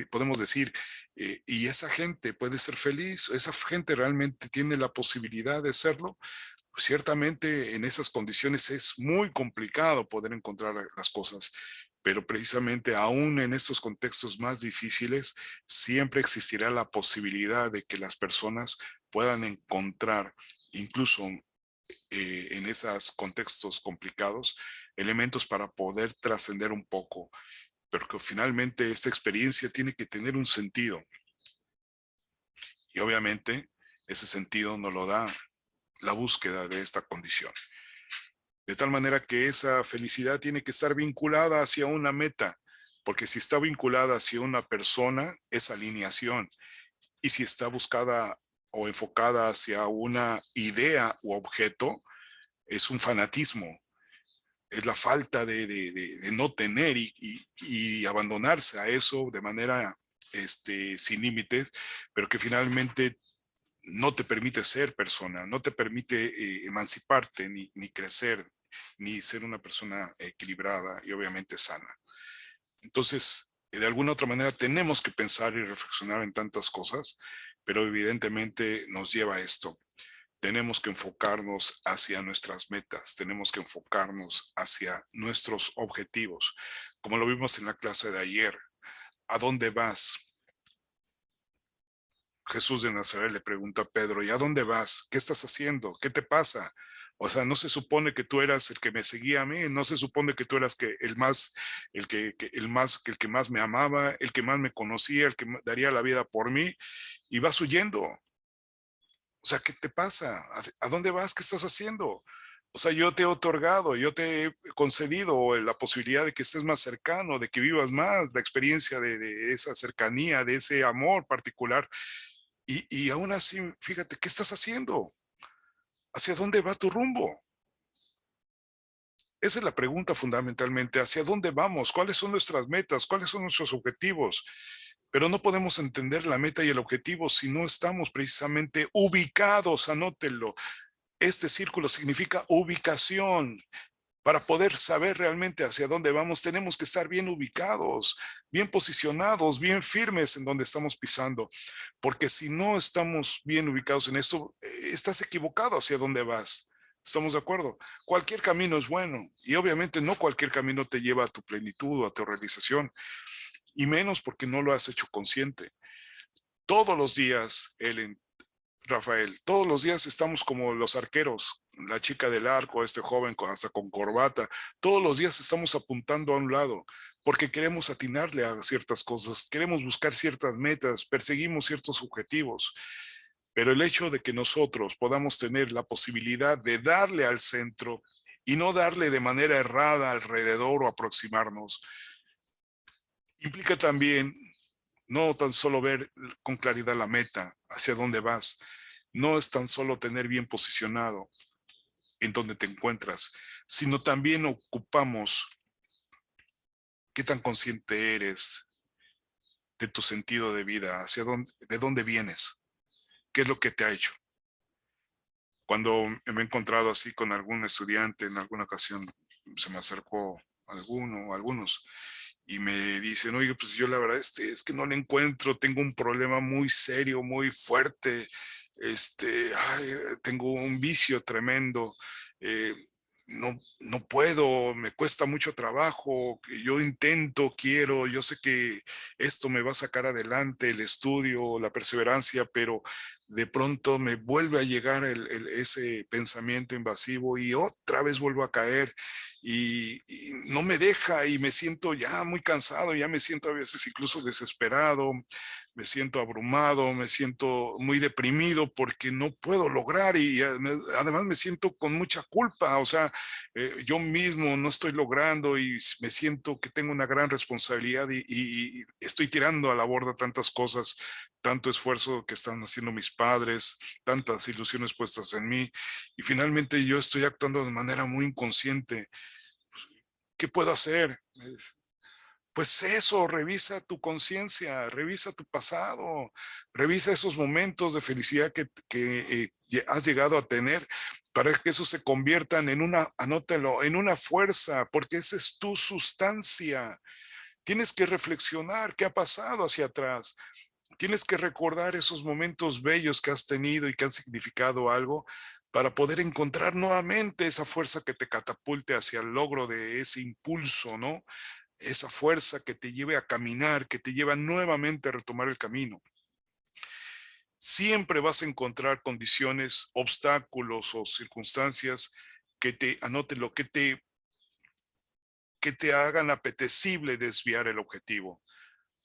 Speaker 1: Podemos decir, y esa gente puede ser feliz, esa gente realmente tiene la posibilidad de serlo. Ciertamente en esas condiciones es muy complicado poder encontrar las cosas, pero precisamente aún en estos contextos más difíciles, siempre existirá la posibilidad de que las personas puedan encontrar, incluso en esos contextos complicados, elementos para poder trascender un poco, pero que finalmente esta experiencia tiene que tener un sentido. Y obviamente ese sentido nos lo da la búsqueda de esta condición. De tal manera que esa felicidad tiene que estar vinculada hacia una meta, porque si está vinculada hacia una persona, es alineación. Y si está buscada o enfocada hacia una idea u objeto, es un fanatismo. Es la falta de no tener y abandonarse a eso de manera sin límites, pero que finalmente no te permite ser persona, no te permite emanciparte, ni crecer, ni ser una persona equilibrada y obviamente sana. Entonces, de alguna otra manera tenemos que pensar y reflexionar en tantas cosas, pero evidentemente nos lleva a esto. Tenemos que enfocarnos hacia nuestras metas, tenemos que enfocarnos hacia nuestros objetivos. Como lo vimos en la clase de ayer, ¿a dónde vas? Jesús de Nazaret le pregunta a Pedro, ¿y a dónde vas? ¿Qué estás haciendo? ¿Qué te pasa? O sea, no se supone que tú eras el que me seguía a mí, no se supone que tú eras el que más me amaba, el que más me conocía, el que daría la vida por mí, y vas huyendo. O sea, ¿qué te pasa? ¿A dónde vas? ¿Qué estás haciendo? O sea, yo te he otorgado, yo te he concedido la posibilidad de que estés más cercano, de que vivas más la experiencia de esa cercanía, de ese amor particular. Y aún así, fíjate, ¿qué estás haciendo? ¿Hacia dónde va tu rumbo? Esa es la pregunta fundamentalmente. ¿Hacia dónde vamos? ¿Cuáles son nuestras metas? ¿Cuáles son nuestros objetivos? Pero no podemos entender la meta y el objetivo si no estamos precisamente ubicados, anótenlo. Este círculo significa ubicación. Para poder saber realmente hacia dónde vamos, tenemos que estar bien ubicados, bien posicionados, bien firmes en donde estamos pisando. Porque si no estamos bien ubicados en esto, estás equivocado hacia dónde vas. ¿Estamos de acuerdo? Cualquier camino es bueno y obviamente no cualquier camino te lleva a tu plenitud o a tu realización, y menos porque no lo has hecho consciente. Todos los días, Ellen, Rafael, todos los días estamos como los arqueros, la chica del arco, este joven hasta con corbata, todos los días estamos apuntando a un lado, porque queremos atinarle a ciertas cosas, queremos buscar ciertas metas, perseguimos ciertos objetivos, pero el hecho de que nosotros podamos tener la posibilidad de darle al centro y no darle de manera errada alrededor o aproximarnos, implica también no tan solo ver con claridad la meta, hacia dónde vas, no es tan solo tener bien posicionado en donde te encuentras, sino también ocupamos qué tan consciente eres de tu sentido de vida, de dónde vienes, qué es lo que te ha hecho. Cuando me he encontrado así con algún estudiante, en alguna ocasión se me acercó alguno o algunos y me dicen, oye, pues yo la verdad es que no le encuentro, tengo un problema muy serio, muy fuerte, tengo un vicio tremendo, eh, no puedo, me cuesta mucho trabajo, yo intento, quiero, yo sé que esto me va a sacar adelante, el estudio, la perseverancia, pero de pronto me vuelve a llegar ese pensamiento invasivo y otra vez vuelvo a caer y no me deja y me siento ya muy cansado, ya me siento a veces incluso desesperado, me siento abrumado, me siento muy deprimido porque no puedo lograr y además me siento con mucha culpa, o sea, yo mismo no estoy logrando y me siento que tengo una gran responsabilidad y estoy tirando a la borda tantas cosas, tanto esfuerzo que están haciendo mis padres, tantas ilusiones puestas en mí y finalmente yo estoy actuando de manera muy inconsciente. ¿Qué puedo hacer? Pues eso, revisa tu conciencia, revisa tu pasado, revisa esos momentos de felicidad que has llegado a tener para que eso se conviertan en anótalo, en una fuerza, porque esa es tu sustancia. Tienes que reflexionar qué ha pasado hacia atrás. Tienes que recordar esos momentos bellos que has tenido y que han significado algo para poder encontrar nuevamente esa fuerza que te catapulte hacia el logro de ese impulso, ¿no? Esa fuerza que te lleve a caminar, que te lleva nuevamente a retomar el camino. Siempre vas a encontrar condiciones, obstáculos o circunstancias que te anoten lo que te hagan apetecible desviar el objetivo.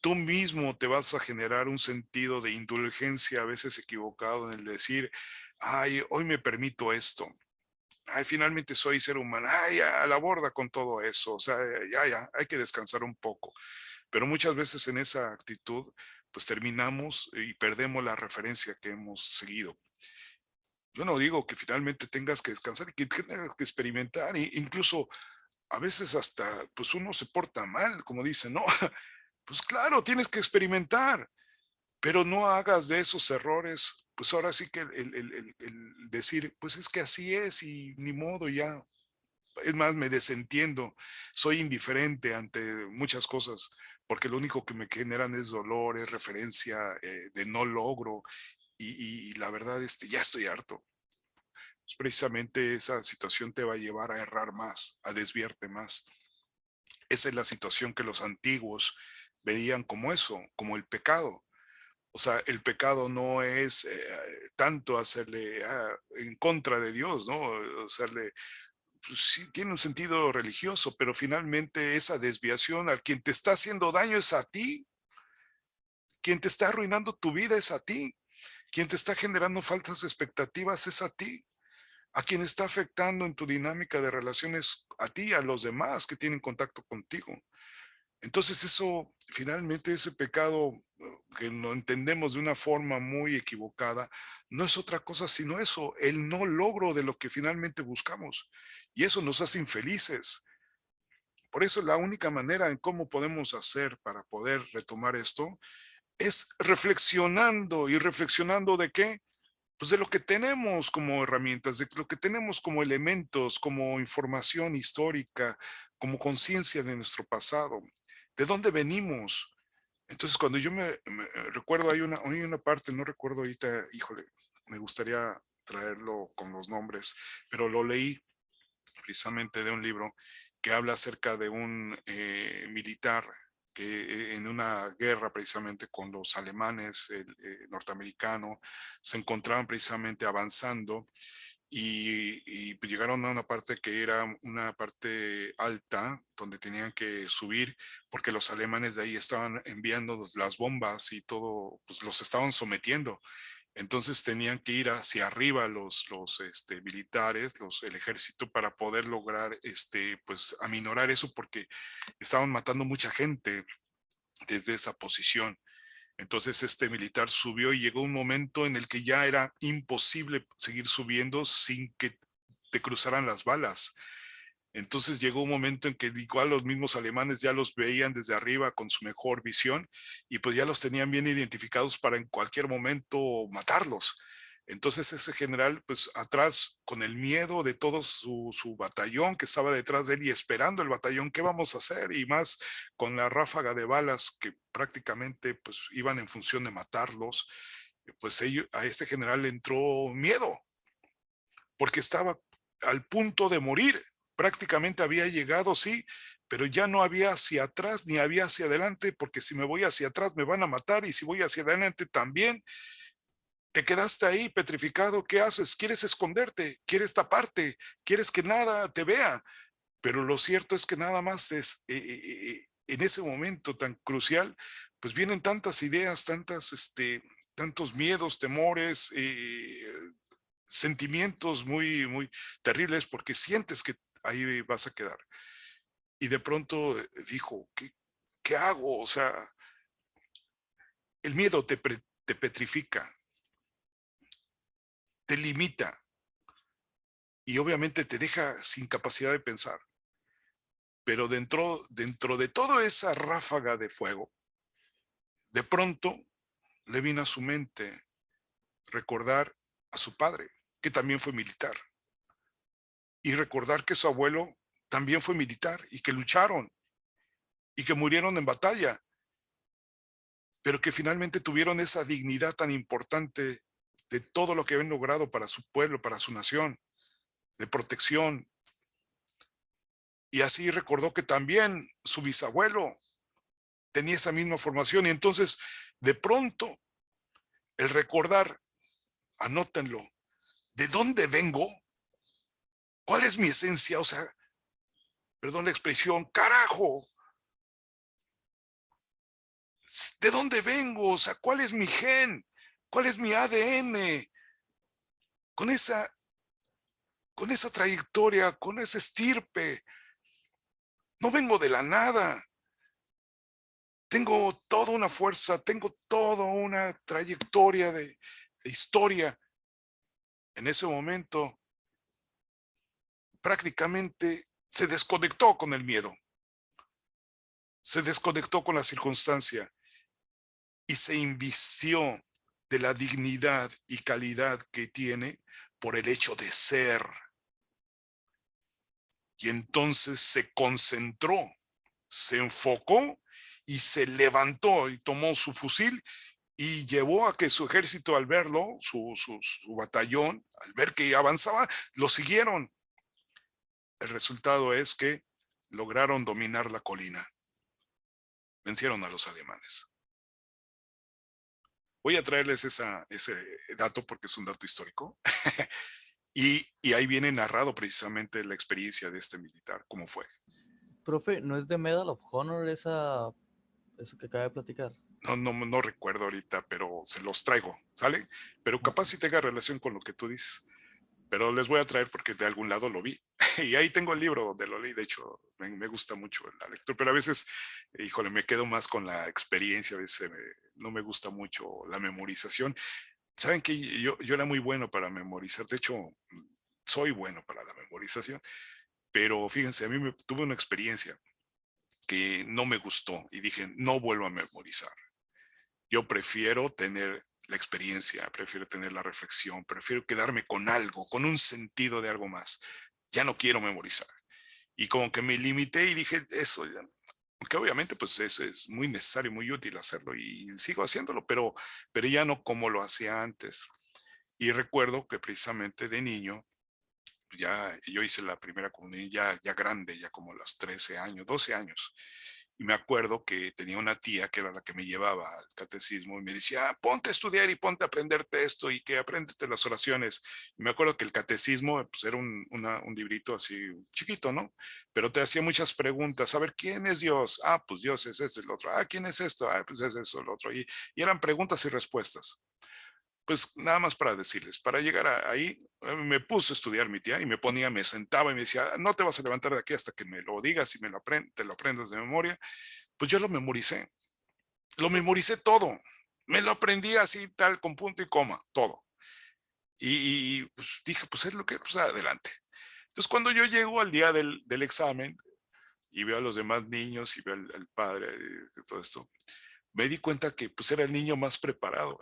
Speaker 1: Tú mismo te vas a generar un sentido de indulgencia a veces equivocado en el decir, ay, hoy me permito esto. Ay, finalmente soy ser humano. Ay, a la borda con todo eso. O sea, ya, hay que descansar un poco. Pero muchas veces en esa actitud, pues terminamos y perdemos la referencia que hemos seguido. Yo no digo que finalmente tengas que descansar y que tengas que experimentar, e incluso a veces hasta, pues uno se porta mal, como dicen, ¿no? Pues claro, tienes que experimentar, pero no hagas de esos errores pues ahora sí que el decir, pues es que así es y ni modo ya. Es más, me desentiendo, soy indiferente ante muchas cosas, porque lo único que me generan es dolor, es referencia de no logro, y la verdad, ya estoy harto. Pues precisamente esa situación te va a llevar a errar más, a desviarte más. Esa es la situación que los antiguos veían como eso, como el pecado. O sea, el pecado no es tanto hacerle en contra de Dios, ¿no? Hacerle, pues sí, tiene un sentido religioso, pero finalmente esa desviación al quien te está haciendo daño es a ti, quien te está arruinando tu vida es a ti, quien te está generando falsas expectativas es a ti, a quien está afectando en tu dinámica de relaciones a ti, a los demás que tienen contacto contigo. Entonces eso, finalmente ese pecado que lo entendemos de una forma muy equivocada, no es otra cosa sino eso, el no logro de lo que finalmente buscamos. Y eso nos hace infelices. Por eso la única manera en cómo podemos hacer para poder retomar esto es reflexionando. ¿Y reflexionando de qué? Pues de lo que tenemos como herramientas, de lo que tenemos como elementos, como información histórica, como conciencia de nuestro pasado. ¿De dónde venimos? Entonces, cuando yo recuerdo, hay una parte, no recuerdo ahorita, híjole, me gustaría traerlo con los nombres, pero lo leí precisamente de un libro que habla acerca de un militar que en una guerra precisamente con los alemanes, el norteamericano, se encontraban precisamente avanzando y pues llegaron a una parte que era una parte alta donde tenían que subir porque los alemanes de ahí estaban enviando las bombas y todo, pues los estaban sometiendo. Entonces tenían que ir hacia arriba los militares, el ejército, para poder lograr pues aminorar eso porque estaban matando mucha gente desde esa posición. Entonces este militar subió y llegó un momento en el que ya era imposible seguir subiendo sin que te cruzaran las balas. Entonces llegó un momento en que igual los mismos alemanes ya los veían desde arriba con su mejor visión y pues ya los tenían bien identificados para en cualquier momento matarlos. Entonces ese general, pues atrás, con el miedo de todo su batallón que estaba detrás de él y esperando el batallón, ¿qué vamos a hacer? Y más con la ráfaga de balas que prácticamente pues iban en función de matarlos, pues a este general le entró miedo porque estaba al punto de morir. Prácticamente había llegado, sí, pero ya no había hacia atrás ni había hacia adelante, porque si me voy hacia atrás me van a matar y si voy hacia adelante también. Te quedaste ahí petrificado, ¿qué haces? ¿Quieres esconderte? ¿Quieres taparte? ¿Quieres que nada te vea? Pero lo cierto es que nada más es, en ese momento tan crucial, pues vienen tantas ideas, tantos miedos, temores, sentimientos muy, muy terribles porque sientes que ahí vas a quedar. Y de pronto dijo, ¿qué hago? O sea, el miedo te petrifica, te limita y obviamente te deja sin capacidad de pensar. Pero dentro de toda esa ráfaga de fuego, de pronto le vino a su mente recordar a su padre, que también fue militar, y recordar que su abuelo también fue militar y que lucharon y que murieron en batalla, pero que finalmente tuvieron esa dignidad tan importante de todo lo que habían logrado para su pueblo, para su nación, de protección. Y así recordó que también su bisabuelo tenía esa misma formación. Y entonces, de pronto, el recordar, anótenlo, ¿de dónde vengo? ¿Cuál es mi esencia? O sea, perdón la expresión, carajo, ¿de dónde vengo? O sea, ¿cuál es mi gen? ¿Cuál es mi ADN? Con esa trayectoria, con esa estirpe. No vengo de la nada. Tengo toda una fuerza, tengo toda una trayectoria de historia. En ese momento, prácticamente se desconectó con el miedo. Se desconectó con la circunstancia y se invistió de la dignidad y calidad que tiene por el hecho de ser. Y entonces se concentró, se enfocó y se levantó y tomó su fusil y llevó a que su ejército, al verlo, su batallón, al ver que avanzaba, lo siguieron. El resultado es que lograron dominar la colina. Vencieron a los alemanes. Voy a traerles ese dato porque es un dato histórico. y ahí viene narrado precisamente la experiencia de este militar, cómo fue.
Speaker 4: Profe, ¿no es de Medal of Honor eso que acaba de platicar?
Speaker 1: No recuerdo ahorita, pero se los traigo, ¿sale? Pero capaz si tenga relación con lo que tú dices. Pero les voy a traer porque de algún lado lo vi. Y ahí tengo el libro donde lo leí. De hecho, me gusta mucho la lectura, pero a veces, híjole, me quedo más con la experiencia. A veces no me gusta mucho la memorización. Saben que yo era muy bueno para memorizar. De hecho, soy bueno para la memorización. Pero fíjense, a mí tuve una experiencia que no me gustó y dije, no vuelvo a memorizar. Yo prefiero tener la experiencia, prefiero tener la reflexión, prefiero quedarme con algo, con un sentido de algo más. Ya no quiero memorizar. Y como que me limité y dije, eso, que obviamente pues es muy necesario, muy útil hacerlo y sigo haciéndolo, pero ya no como lo hacía antes. Y recuerdo que precisamente de niño, ya yo hice la primera comunión ya grande, ya como a los 13 años, 12 años. Y me acuerdo que tenía una tía que era la que me llevaba al catecismo y me decía, ponte a estudiar y ponte a aprenderte esto y que apréndete las oraciones. Y me acuerdo que el catecismo pues, era un librito así chiquito, ¿no? Pero te hacía muchas preguntas. A ver, ¿quién es Dios? Ah, pues Dios es este, el otro. Ah, ¿quién es esto? Ah, pues es eso, el otro. Y eran preguntas y respuestas. Pues nada más para decirles, para llegar ahí, me puso a estudiar mi tía y me sentaba y me decía, no te vas a levantar de aquí hasta que me lo digas y te lo aprendas de memoria. Pues yo lo memoricé todo, me lo aprendí así tal con punto y coma, todo. Pues dije, pues es lo que, pues adelante. Entonces cuando yo llego al día del examen y veo a los demás niños y veo al padre de todo esto, me di cuenta que pues era el niño más preparado.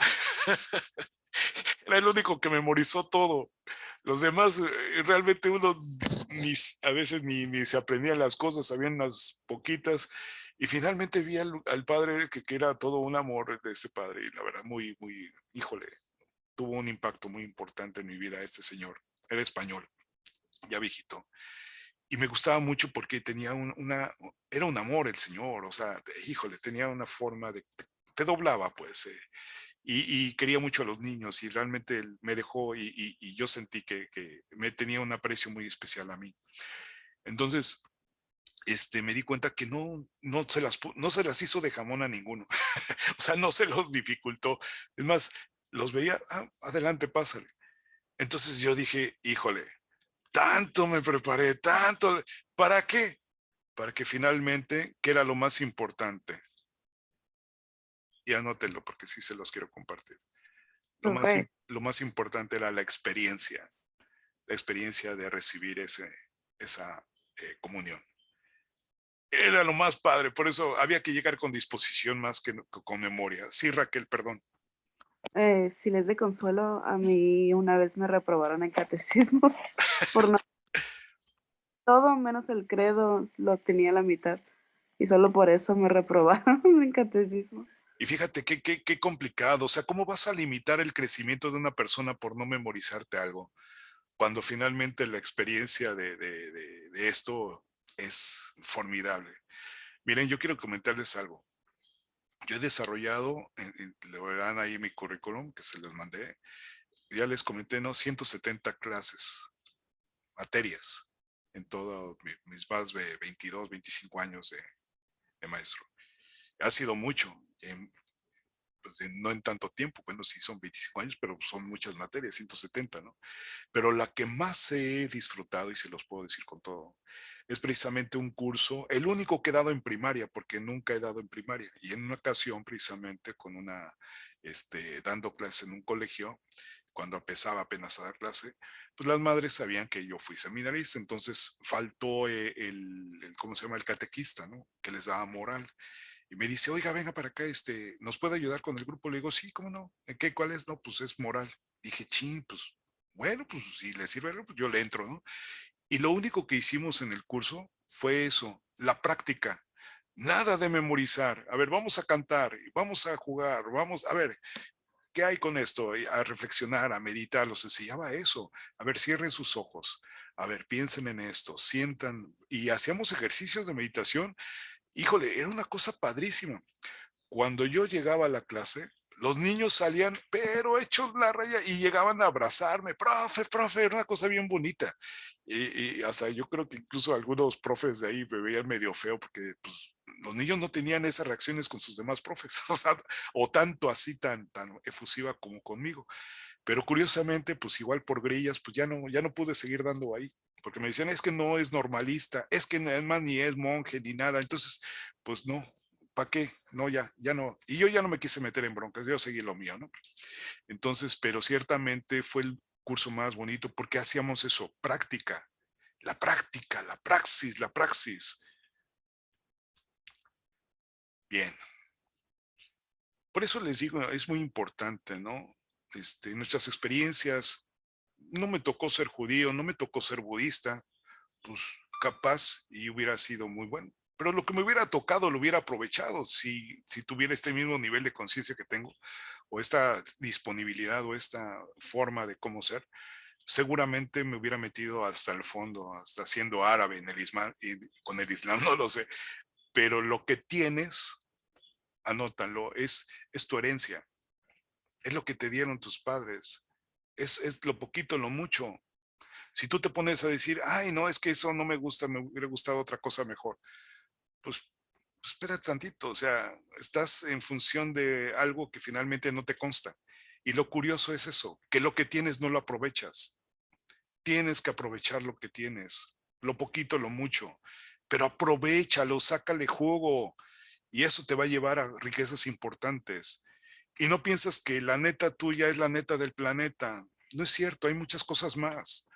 Speaker 1: Era el único que memorizó todo. Los demás, realmente uno a veces ni se aprendían las cosas, sabían unas poquitas. Y finalmente vi al padre que era todo un amor de este padre. Y la verdad, híjole, tuvo un impacto muy importante en mi vida este señor. Era español, ya viejito. Y me gustaba mucho porque tenía era un amor el señor. O sea, híjole, tenía una forma te doblaba pues. Y quería mucho a los niños y realmente él me dejó y yo sentí que me tenía un aprecio muy especial a mí. Entonces, me di cuenta que no se las hizo de jamón a ninguno. O sea, no se los dificultó. Es más, los veía, adelante, pásale. Entonces yo dije, híjole, tanto me preparé, tanto, ¿para qué? Para que finalmente, que era lo más importante, y anótenlo porque sí se los quiero compartir.
Speaker 5: Profe,
Speaker 1: Lo más importante era la experiencia de recibir esa comunión. Era lo más padre, por eso había que llegar con disposición más que con memoria. Sí, Raquel, perdón.
Speaker 5: si les de consuelo, a mí una vez me reprobaron en catecismo por no todo menos el credo lo tenía a la mitad y solo por eso me reprobaron en catecismo.
Speaker 1: Y fíjate qué complicado, o sea, ¿cómo vas a limitar el crecimiento de una persona por no memorizarte algo? Cuando finalmente la experiencia de esto es formidable. Miren, yo quiero comentarles algo. Yo he desarrollado, le verán ahí mi currículum que se les mandé, ya les comenté, ¿no? 170 clases, materias, en todos mis más de 22, 25 años de maestro. Ha sido mucho, pues no en tanto tiempo, bueno, sí son 25 años, pero son muchas materias, 170, ¿no? Pero la que más he disfrutado, y se los puedo decir con todo, es precisamente un curso, el único que he dado en primaria, porque nunca he dado en primaria, y en una ocasión precisamente dando clase en un colegio, cuando empezaba apenas a dar clase, pues las madres sabían que yo fui seminarista, entonces faltó ¿cómo se llama? El catequista, ¿no? Que les daba moral. Y me dice, oiga, venga para acá, ¿nos puede ayudar con el grupo? Le digo, sí, ¿cómo no? ¿En qué? ¿Cuál es? No, pues es moral. Dije, chin, pues, bueno, pues si le sirve, pues yo le entro, ¿no? Y lo único que hicimos en el curso fue eso, la práctica. Nada de memorizar. A ver, vamos a cantar, vamos a jugar, vamos, a ver, ¿qué hay con esto? A reflexionar, a meditar, los enseñaba eso. A ver, cierren sus ojos. A ver, piensen en esto, sientan. Y hacíamos ejercicios de meditación. Híjole, era una cosa padrísima. Cuando yo llegaba a la clase, los niños salían, pero hechos la raya, y llegaban a abrazarme, profe, profe, era una cosa bien bonita. Y hasta yo creo que incluso algunos profes de ahí me veían medio feo, porque pues, los niños no tenían esas reacciones con sus demás profes, o sea, o tanto así, tan efusiva como conmigo. Pero curiosamente, pues igual por grillas, pues ya no pude seguir dando ahí, porque me decían, es que no es normalista, es que además ni es monje ni nada. Entonces, pues no, ¿para qué? No, ya no. Y yo ya no me quise meter en broncas, yo seguí lo mío, ¿no? Entonces, pero ciertamente fue el curso más bonito porque hacíamos eso, práctica, la praxis, la praxis. Bien. Por eso les digo, es muy importante, ¿no? Nuestras experiencias, no me tocó ser judío, no me tocó ser budista, pues capaz y hubiera sido muy bueno. Pero lo que me hubiera tocado lo hubiera aprovechado si tuviera este mismo nivel de conciencia que tengo, o esta disponibilidad, o esta forma de cómo ser. Seguramente me hubiera metido hasta el fondo, hasta siendo árabe en el Islam, y con el Islam no lo sé, pero lo que tienes, anótalo, es tu herencia, es lo que te dieron tus padres, es lo poquito, lo mucho. Si tú te pones a decir, ay, no, es que eso no me gusta, me hubiera gustado otra cosa mejor, pues, pues espera tantito, o sea, estás en función de algo que finalmente no te consta. Y lo curioso es eso, que lo que tienes no lo aprovechas. Tienes que aprovechar lo que tienes, lo poquito, lo mucho, pero aprovéchalo, sácale jugo, y eso te va a llevar a riquezas importantes. Y no piensas que la neta tuya es la neta del planeta. No es cierto, hay muchas cosas más.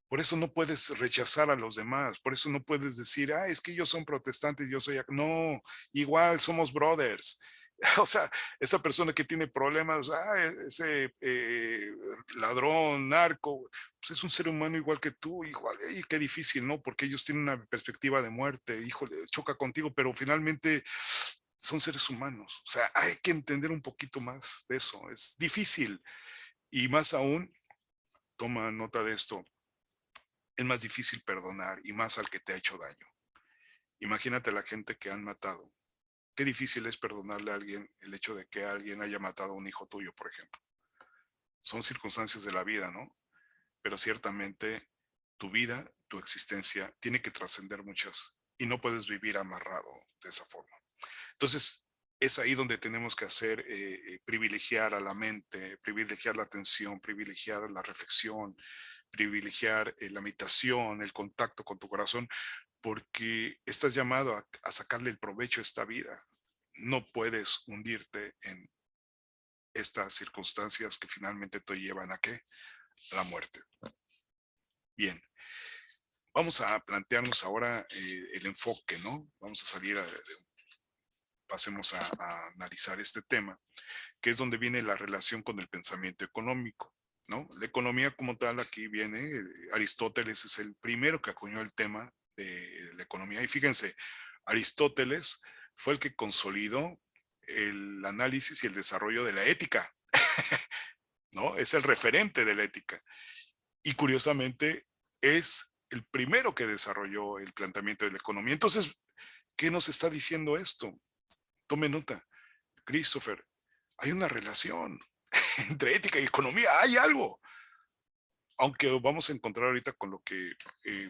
Speaker 1: Por eso no puedes rechazar a los demás, por eso no puedes decir, es que ellos son protestantes, yo soy... No, igual somos brothers. O sea, esa persona que tiene problemas, ese ladrón, narco, pues es un ser humano igual que tú, igual, y qué difícil, ¿no? Porque ellos tienen una perspectiva de muerte, híjole, choca contigo, pero finalmente son seres humanos. O sea, hay que entender un poquito más de eso. Es difícil, y más aún, toma nota de esto, es más difícil perdonar, y más al que te ha hecho daño. Imagínate la gente que han matado. Qué difícil es perdonarle a alguien el hecho de que alguien haya matado a un hijo tuyo, por ejemplo. Son circunstancias de la vida, ¿no? Pero ciertamente tu vida, tu existencia, tiene que trascender muchas, y no puedes vivir amarrado de esa forma. Entonces, es ahí donde tenemos que hacer, privilegiar a la mente, privilegiar la atención, privilegiar la reflexión, privilegiar la meditación, el contacto con tu corazón, porque estás llamado a sacarle el provecho a esta vida. No puedes hundirte en estas circunstancias que finalmente te llevan ¿a qué? A la muerte. Bien, vamos a plantearnos ahora el enfoque, ¿no? Vamos a salir pasemos a analizar este tema, que es donde viene la relación con el pensamiento económico, ¿no? La economía como tal, aquí viene, Aristóteles es el primero que acuñó el tema de la economía. Y fíjense, Aristóteles fue el que consolidó el análisis y el desarrollo de la ética, ¿no? Es el referente de la ética. Y curiosamente, es el primero que desarrolló el planteamiento de la economía. Entonces, ¿qué nos está diciendo esto? Tome nota, Christopher, hay una relación entre ética y economía, hay algo. Aunque vamos a encontrar ahorita con lo que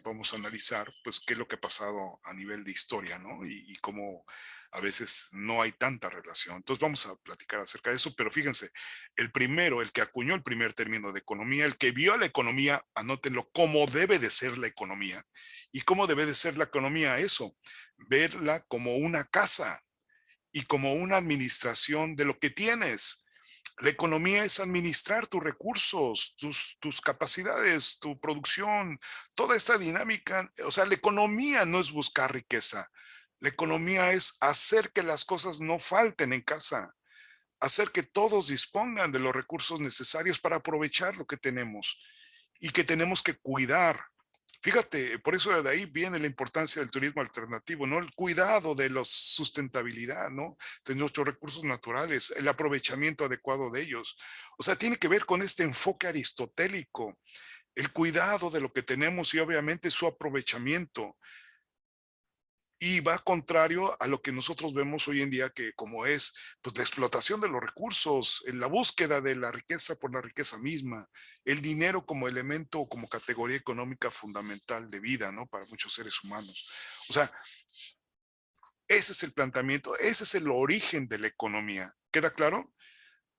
Speaker 1: vamos a analizar, pues qué es lo que ha pasado a nivel de historia, ¿no? Y cómo a veces no hay tanta relación. Entonces vamos a platicar acerca de eso, pero fíjense, el que acuñó el primer término de economía, el que vio a la economía, anótenlo, cómo debe de ser la economía. ¿Y cómo debe de ser la economía? Eso, verla como una casa y como una administración de lo que tienes. La economía es administrar tus recursos, tus capacidades, tu producción, toda esta dinámica. O sea, la economía no es buscar riqueza. La economía es hacer que las cosas no falten en casa, hacer que todos dispongan de los recursos necesarios para aprovechar lo que tenemos y que tenemos que cuidar. Fíjate, por eso de ahí viene la importancia del turismo alternativo, ¿no? El cuidado de la sustentabilidad, ¿no? De nuestros recursos naturales, el aprovechamiento adecuado de ellos. O sea, tiene que ver con este enfoque aristotélico, el cuidado de lo que tenemos y obviamente su aprovechamiento. Y va contrario a lo que nosotros vemos hoy en día, que como es pues, la explotación de los recursos, la búsqueda de la riqueza por la riqueza misma, el dinero como elemento, como categoría económica fundamental de vida, ¿no? Para muchos seres humanos. O sea, ese es el planteamiento, ese es el origen de la economía. ¿Queda claro?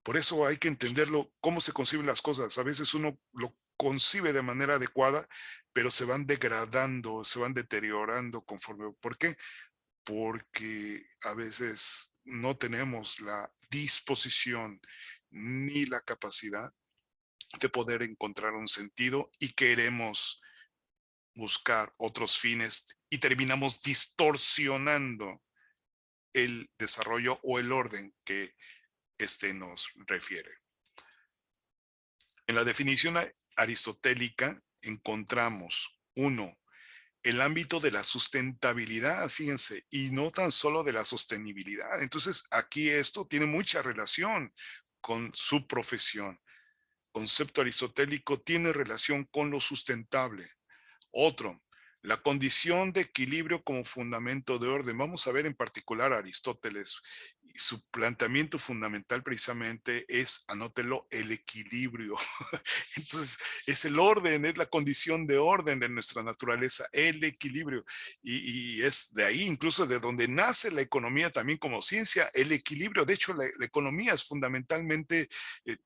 Speaker 1: Por eso hay que entenderlo, cómo se conciben las cosas. A veces uno lo concibe de manera adecuada, pero se van degradando, se van deteriorando conforme. ¿Por qué? Porque a veces no tenemos la disposición ni la capacidad de poder encontrar un sentido y queremos buscar otros fines y terminamos distorsionando el desarrollo o el orden que este nos refiere. En la definición aristotélica encontramos, uno, el ámbito de la sustentabilidad, fíjense, y no tan solo de la sostenibilidad. Entonces, aquí esto tiene mucha relación con su profesión. Concepto aristotélico tiene relación con lo sustentable. Otro, la condición de equilibrio como fundamento de orden. Vamos a ver en particular a Aristóteles. Su planteamiento fundamental precisamente es, anótelo, el equilibrio. Entonces, es el orden, es la condición de orden de nuestra naturaleza, el equilibrio. Y es de ahí incluso de donde nace la economía también como ciencia, el equilibrio. De hecho, la economía es fundamentalmente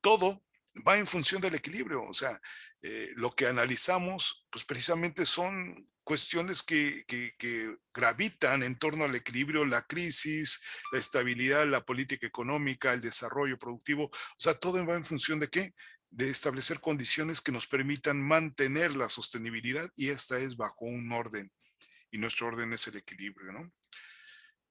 Speaker 1: todo va en función del equilibrio. O sea, lo que analizamos, pues precisamente son cuestiones que gravitan en torno al equilibrio, la crisis, la estabilidad, la política económica, el desarrollo productivo. O sea, todo va en función de qué? De establecer condiciones que nos permitan mantener la sostenibilidad y esta es bajo un orden y nuestro orden es el equilibrio, ¿no?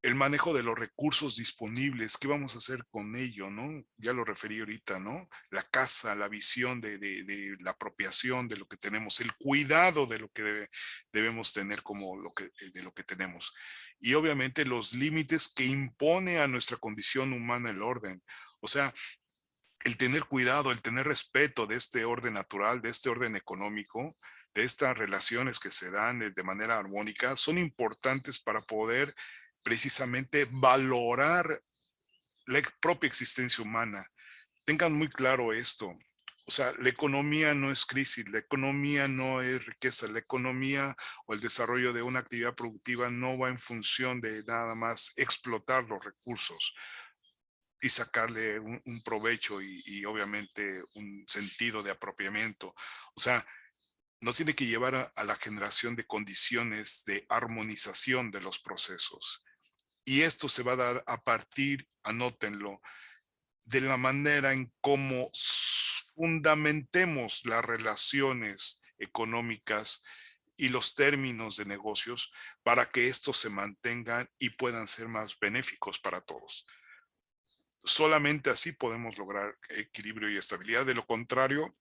Speaker 1: El manejo de los recursos disponibles, ¿qué vamos a hacer con ello, no? Ya lo referí ahorita, ¿no? La casa, la visión de la apropiación de lo que tenemos, el cuidado de lo que debemos tener como de lo que tenemos. Y obviamente los límites que impone a nuestra condición humana el orden. O sea, el tener cuidado, el tener respeto de este orden natural, de este orden económico, de estas relaciones que se dan de manera armónica, son importantes para poder precisamente valorar la propia existencia humana. Tengan muy claro esto. O sea, la economía no es crisis, la economía no es riqueza, la economía o el desarrollo de una actividad productiva no va en función de nada más explotar los recursos y sacarle un provecho y obviamente un sentido de apropiamiento. O sea, nos tiene que llevar a la generación de condiciones de armonización de los procesos. Y esto se va a dar a partir, anótenlo, de la manera en cómo fundamentemos las relaciones económicas y los términos de negocios para que estos se mantengan y puedan ser más benéficos para todos. Solamente así podemos lograr equilibrio y estabilidad. De lo contrario,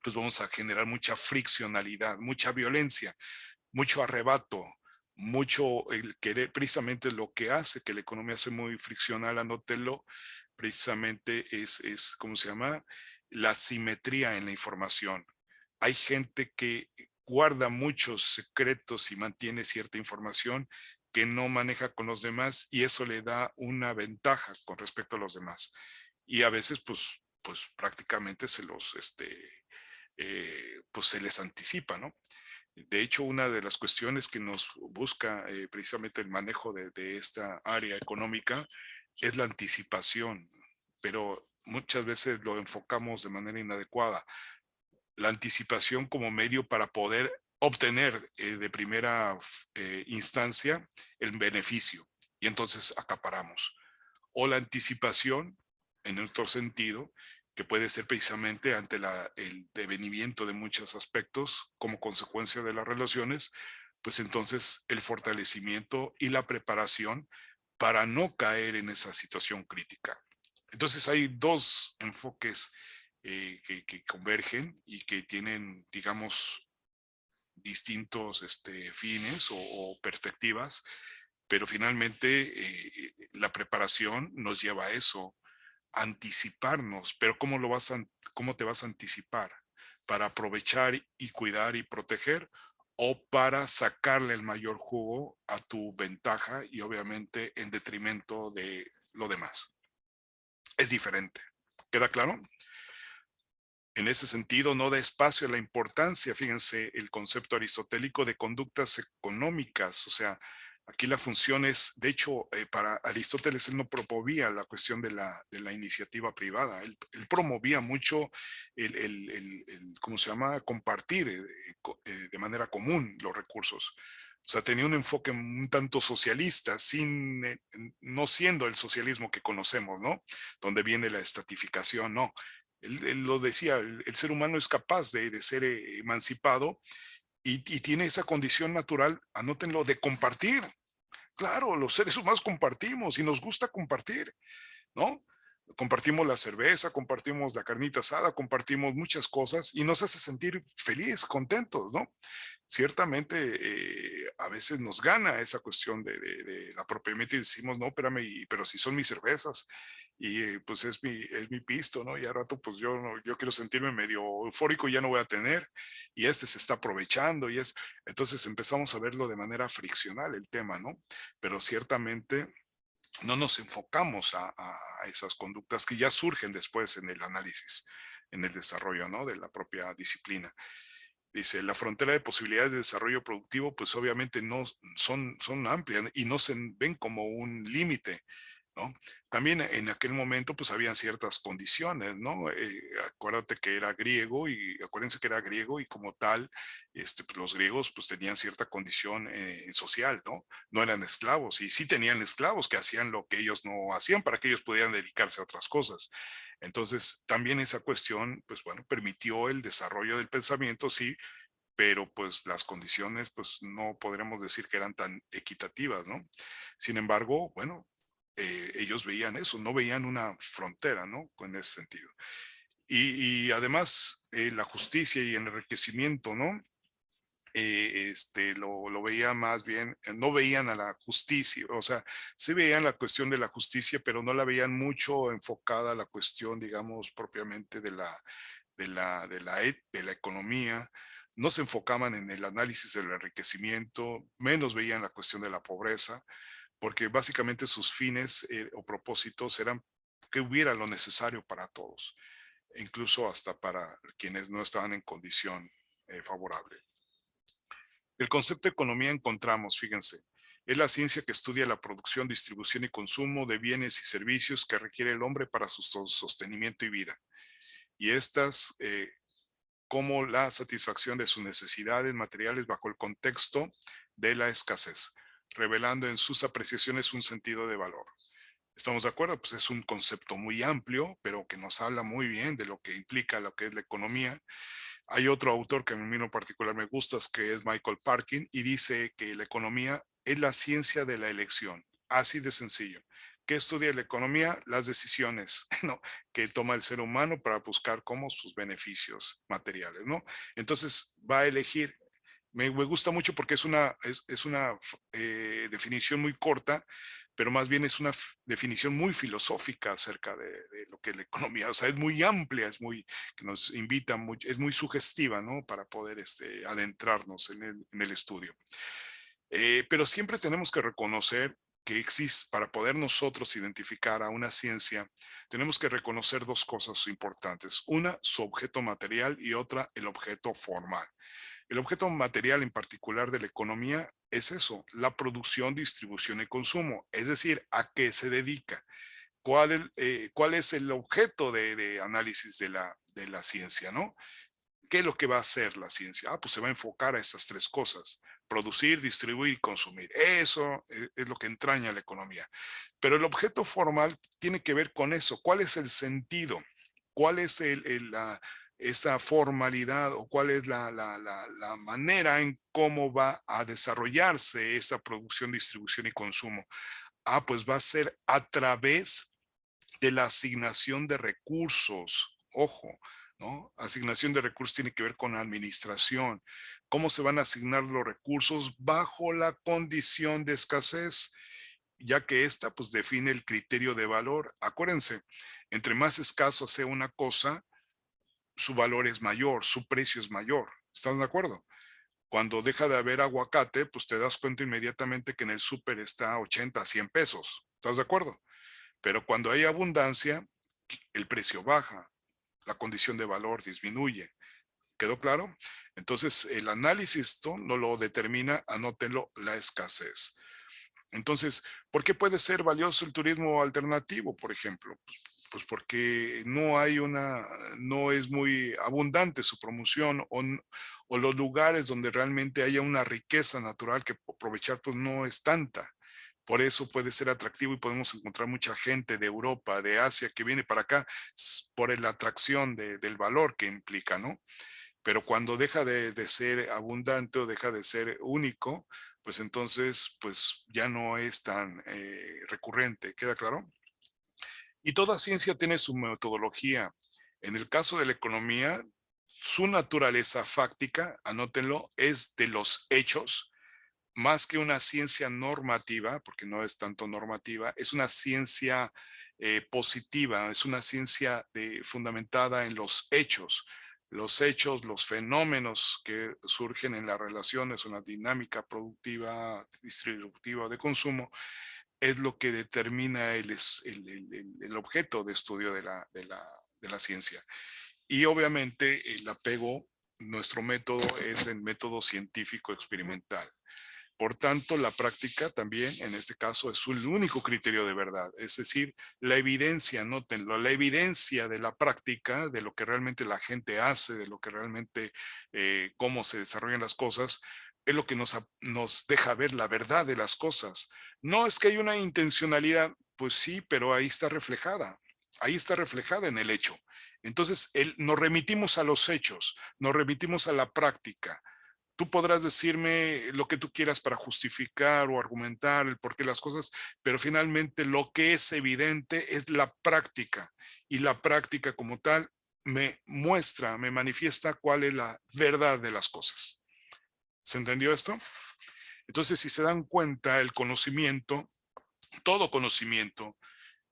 Speaker 1: pues vamos a generar mucha friccionalidad, mucha violencia, mucho arrebato, mucho el querer, precisamente lo que hace que la economía sea muy friccional, anótelo, precisamente es ¿cómo se llama? La simetría en la información. Hay gente que guarda muchos secretos y mantiene cierta información que no maneja con los demás y eso le da una ventaja con respecto a los demás. Y a veces, pues prácticamente pues se les anticipa, ¿no? De hecho, una de las cuestiones que nos busca precisamente el manejo de esta área económica es la anticipación, pero muchas veces lo enfocamos de manera inadecuada. La anticipación como medio para poder obtener de primera instancia el beneficio y entonces acaparamos. O la anticipación, en otro sentido, que puede ser precisamente ante el devenimiento de muchos aspectos como consecuencia de las relaciones, pues entonces el fortalecimiento y la preparación para no caer en esa situación crítica. Entonces hay dos enfoques que convergen y que tienen, digamos, distintos fines o perspectivas, pero finalmente la preparación nos lleva a eso, anticiparnos. Pero ¿cómo te vas a anticipar? ¿Para aprovechar y cuidar y proteger o para sacarle el mayor jugo a tu ventaja y obviamente en detrimento de lo demás? Es diferente. ¿Queda claro? En ese sentido, no da espacio a la importancia, fíjense, el concepto aristotélico de conductas económicas. O sea, aquí la función es, de hecho, para Aristóteles él no promovía la cuestión de la iniciativa privada. Él promovía mucho ¿cómo se llama? Compartir de manera común los recursos. O sea, tenía un enfoque un tanto socialista, no siendo el socialismo que conocemos, ¿no? Donde viene la estatificación, no. Él lo decía, el ser humano es capaz de ser emancipado y tiene esa condición natural, anótenlo, de compartir. Claro, los seres humanos compartimos y nos gusta compartir, ¿no? Compartimos la cerveza, compartimos la carnita asada, compartimos muchas cosas y nos hace sentir feliz, contentos, ¿no? Ciertamente a veces nos gana esa cuestión de la propiamente y decimos, no, espérame, pero si son mis cervezas y pues es mi pisto, ¿no? Y a rato pues yo, yo quiero sentirme medio eufórico y ya no voy a tener y se está aprovechando entonces empezamos a verlo de manera friccional el tema, ¿no? Pero ciertamente no nos enfocamos a esas conductas que ya surgen después en el análisis, en el desarrollo, ¿no? De la propia disciplina. Dice, la frontera de posibilidades de desarrollo productivo, pues obviamente no son amplias y no se ven como un límite, ¿no? También en aquel momento, pues habían ciertas condiciones, ¿no? Acuérdate que era griego y acuérdense que era griego y como tal, pues los griegos pues tenían cierta condición social, ¿no? No eran esclavos y sí tenían esclavos que hacían lo que ellos no hacían para que ellos pudieran dedicarse a otras cosas. Entonces, también esa cuestión, pues bueno, permitió el desarrollo del pensamiento, sí, pero pues las condiciones, pues no podremos decir que eran tan equitativas, ¿no? Sin embargo, bueno, ellos veían eso, no veían una frontera, ¿no? En ese sentido. Y además, la justicia y el enriquecimiento, ¿no? Lo veía más bien, no veían a la justicia, o sea, sí veían la cuestión de la justicia, pero no la veían mucho enfocada a la cuestión, digamos, propiamente de la economía, no se enfocaban en el análisis del enriquecimiento, menos veían la cuestión de la pobreza, porque básicamente sus fines o propósitos eran que hubiera lo necesario para todos, incluso hasta para quienes no estaban en condición favorable. El concepto de economía encontramos, fíjense, es la ciencia que estudia la producción, distribución y consumo de bienes y servicios que requiere el hombre para su sostenimiento y vida. Y estas como la satisfacción de sus necesidades materiales bajo el contexto de la escasez, revelando en sus apreciaciones un sentido de valor. ¿Estamos de acuerdo? Pues es un concepto muy amplio, pero que nos habla muy bien de lo que implica lo que es la economía. Hay otro autor que a mí en particular me gusta, que es Michael Parkin, y dice que la economía es la ciencia de la elección, así de sencillo. ¿Qué estudia la economía? Las decisiones, ¿no? Que toma el ser humano para buscar como sus beneficios materiales, ¿no? Entonces va a elegir. Me gusta mucho porque es una definición muy corta, pero más bien es una definición muy filosófica acerca de lo que es la economía. O sea, es muy amplia, que nos invita, es muy sugestiva, ¿no? Para poder adentrarnos en el estudio. Pero siempre tenemos que reconocer que existe, para poder nosotros identificar a una ciencia, tenemos que reconocer dos cosas importantes. Una, su objeto material y otra, el objeto formal. El objeto material en particular de la economía es eso, la producción, distribución y consumo. Es decir, ¿a qué se dedica? ¿Cuál es el objeto de análisis de la ciencia, ¿no? ¿Qué es lo que va a hacer la ciencia? Pues se va a enfocar a estas tres cosas: producir, distribuir y consumir. Eso es lo que entraña la economía. Pero el objeto formal tiene que ver con eso. ¿Cuál es el sentido? ¿Cuál es esa formalidad o cuál es la manera en cómo va a desarrollarse esa producción, distribución y consumo. Pues va a ser a través de la asignación de recursos. Ojo, ¿no? Asignación de recursos tiene que ver con administración. ¿Cómo se van a asignar los recursos bajo la condición de escasez? Ya que esta pues define el criterio de valor. Acuérdense, entre más escaso sea una cosa, su valor es mayor, su precio es mayor. ¿Estás de acuerdo? Cuando deja de haber aguacate, pues te das cuenta inmediatamente que en el súper está a 80, 100 pesos. ¿Estás de acuerdo? Pero cuando hay abundancia, el precio baja, la condición de valor disminuye. ¿Quedó claro? Entonces, el análisis esto no lo determina, anótenlo, la escasez. Entonces, ¿por qué puede ser valioso el turismo alternativo, por ejemplo? Pues porque no es muy abundante su promoción o los lugares donde realmente haya una riqueza natural que aprovechar pues no es tanta. Por eso puede ser atractivo y podemos encontrar mucha gente de Europa, de Asia que viene para acá por la atracción del valor que implica, ¿no? Pero cuando deja de ser abundante o deja de ser único, pues entonces pues ya no es tan recurrente. ¿Queda claro? Y toda ciencia tiene su metodología. En el caso de la economía, su naturaleza fáctica, anótenlo, es de los hechos, más que una ciencia normativa, porque no es tanto normativa, es una ciencia positiva, es una ciencia fundamentada en los hechos, los fenómenos que surgen en las relaciones, una dinámica productiva, distributiva de consumo, es lo que determina el objeto de estudio de la ciencia. Y obviamente el apego, nuestro método es el método científico experimental. Por tanto, la práctica también, en este caso, es el único criterio de verdad. Es decir, la evidencia, nótenlo, la evidencia de la práctica, de lo que realmente la gente hace, de lo que realmente, cómo se desarrollan las cosas, es lo que nos deja ver la verdad de las cosas. No es que hay una intencionalidad, pues sí, pero ahí está reflejada en el hecho. Entonces, nos remitimos a los hechos, nos remitimos a la práctica. Tú podrás decirme lo que tú quieras para justificar o argumentar el porqué de las cosas, pero finalmente lo que es evidente es la práctica. Y la práctica como tal me muestra, me manifiesta cuál es la verdad de las cosas. ¿Se entendió esto? Entonces, si se dan cuenta, el conocimiento, todo conocimiento,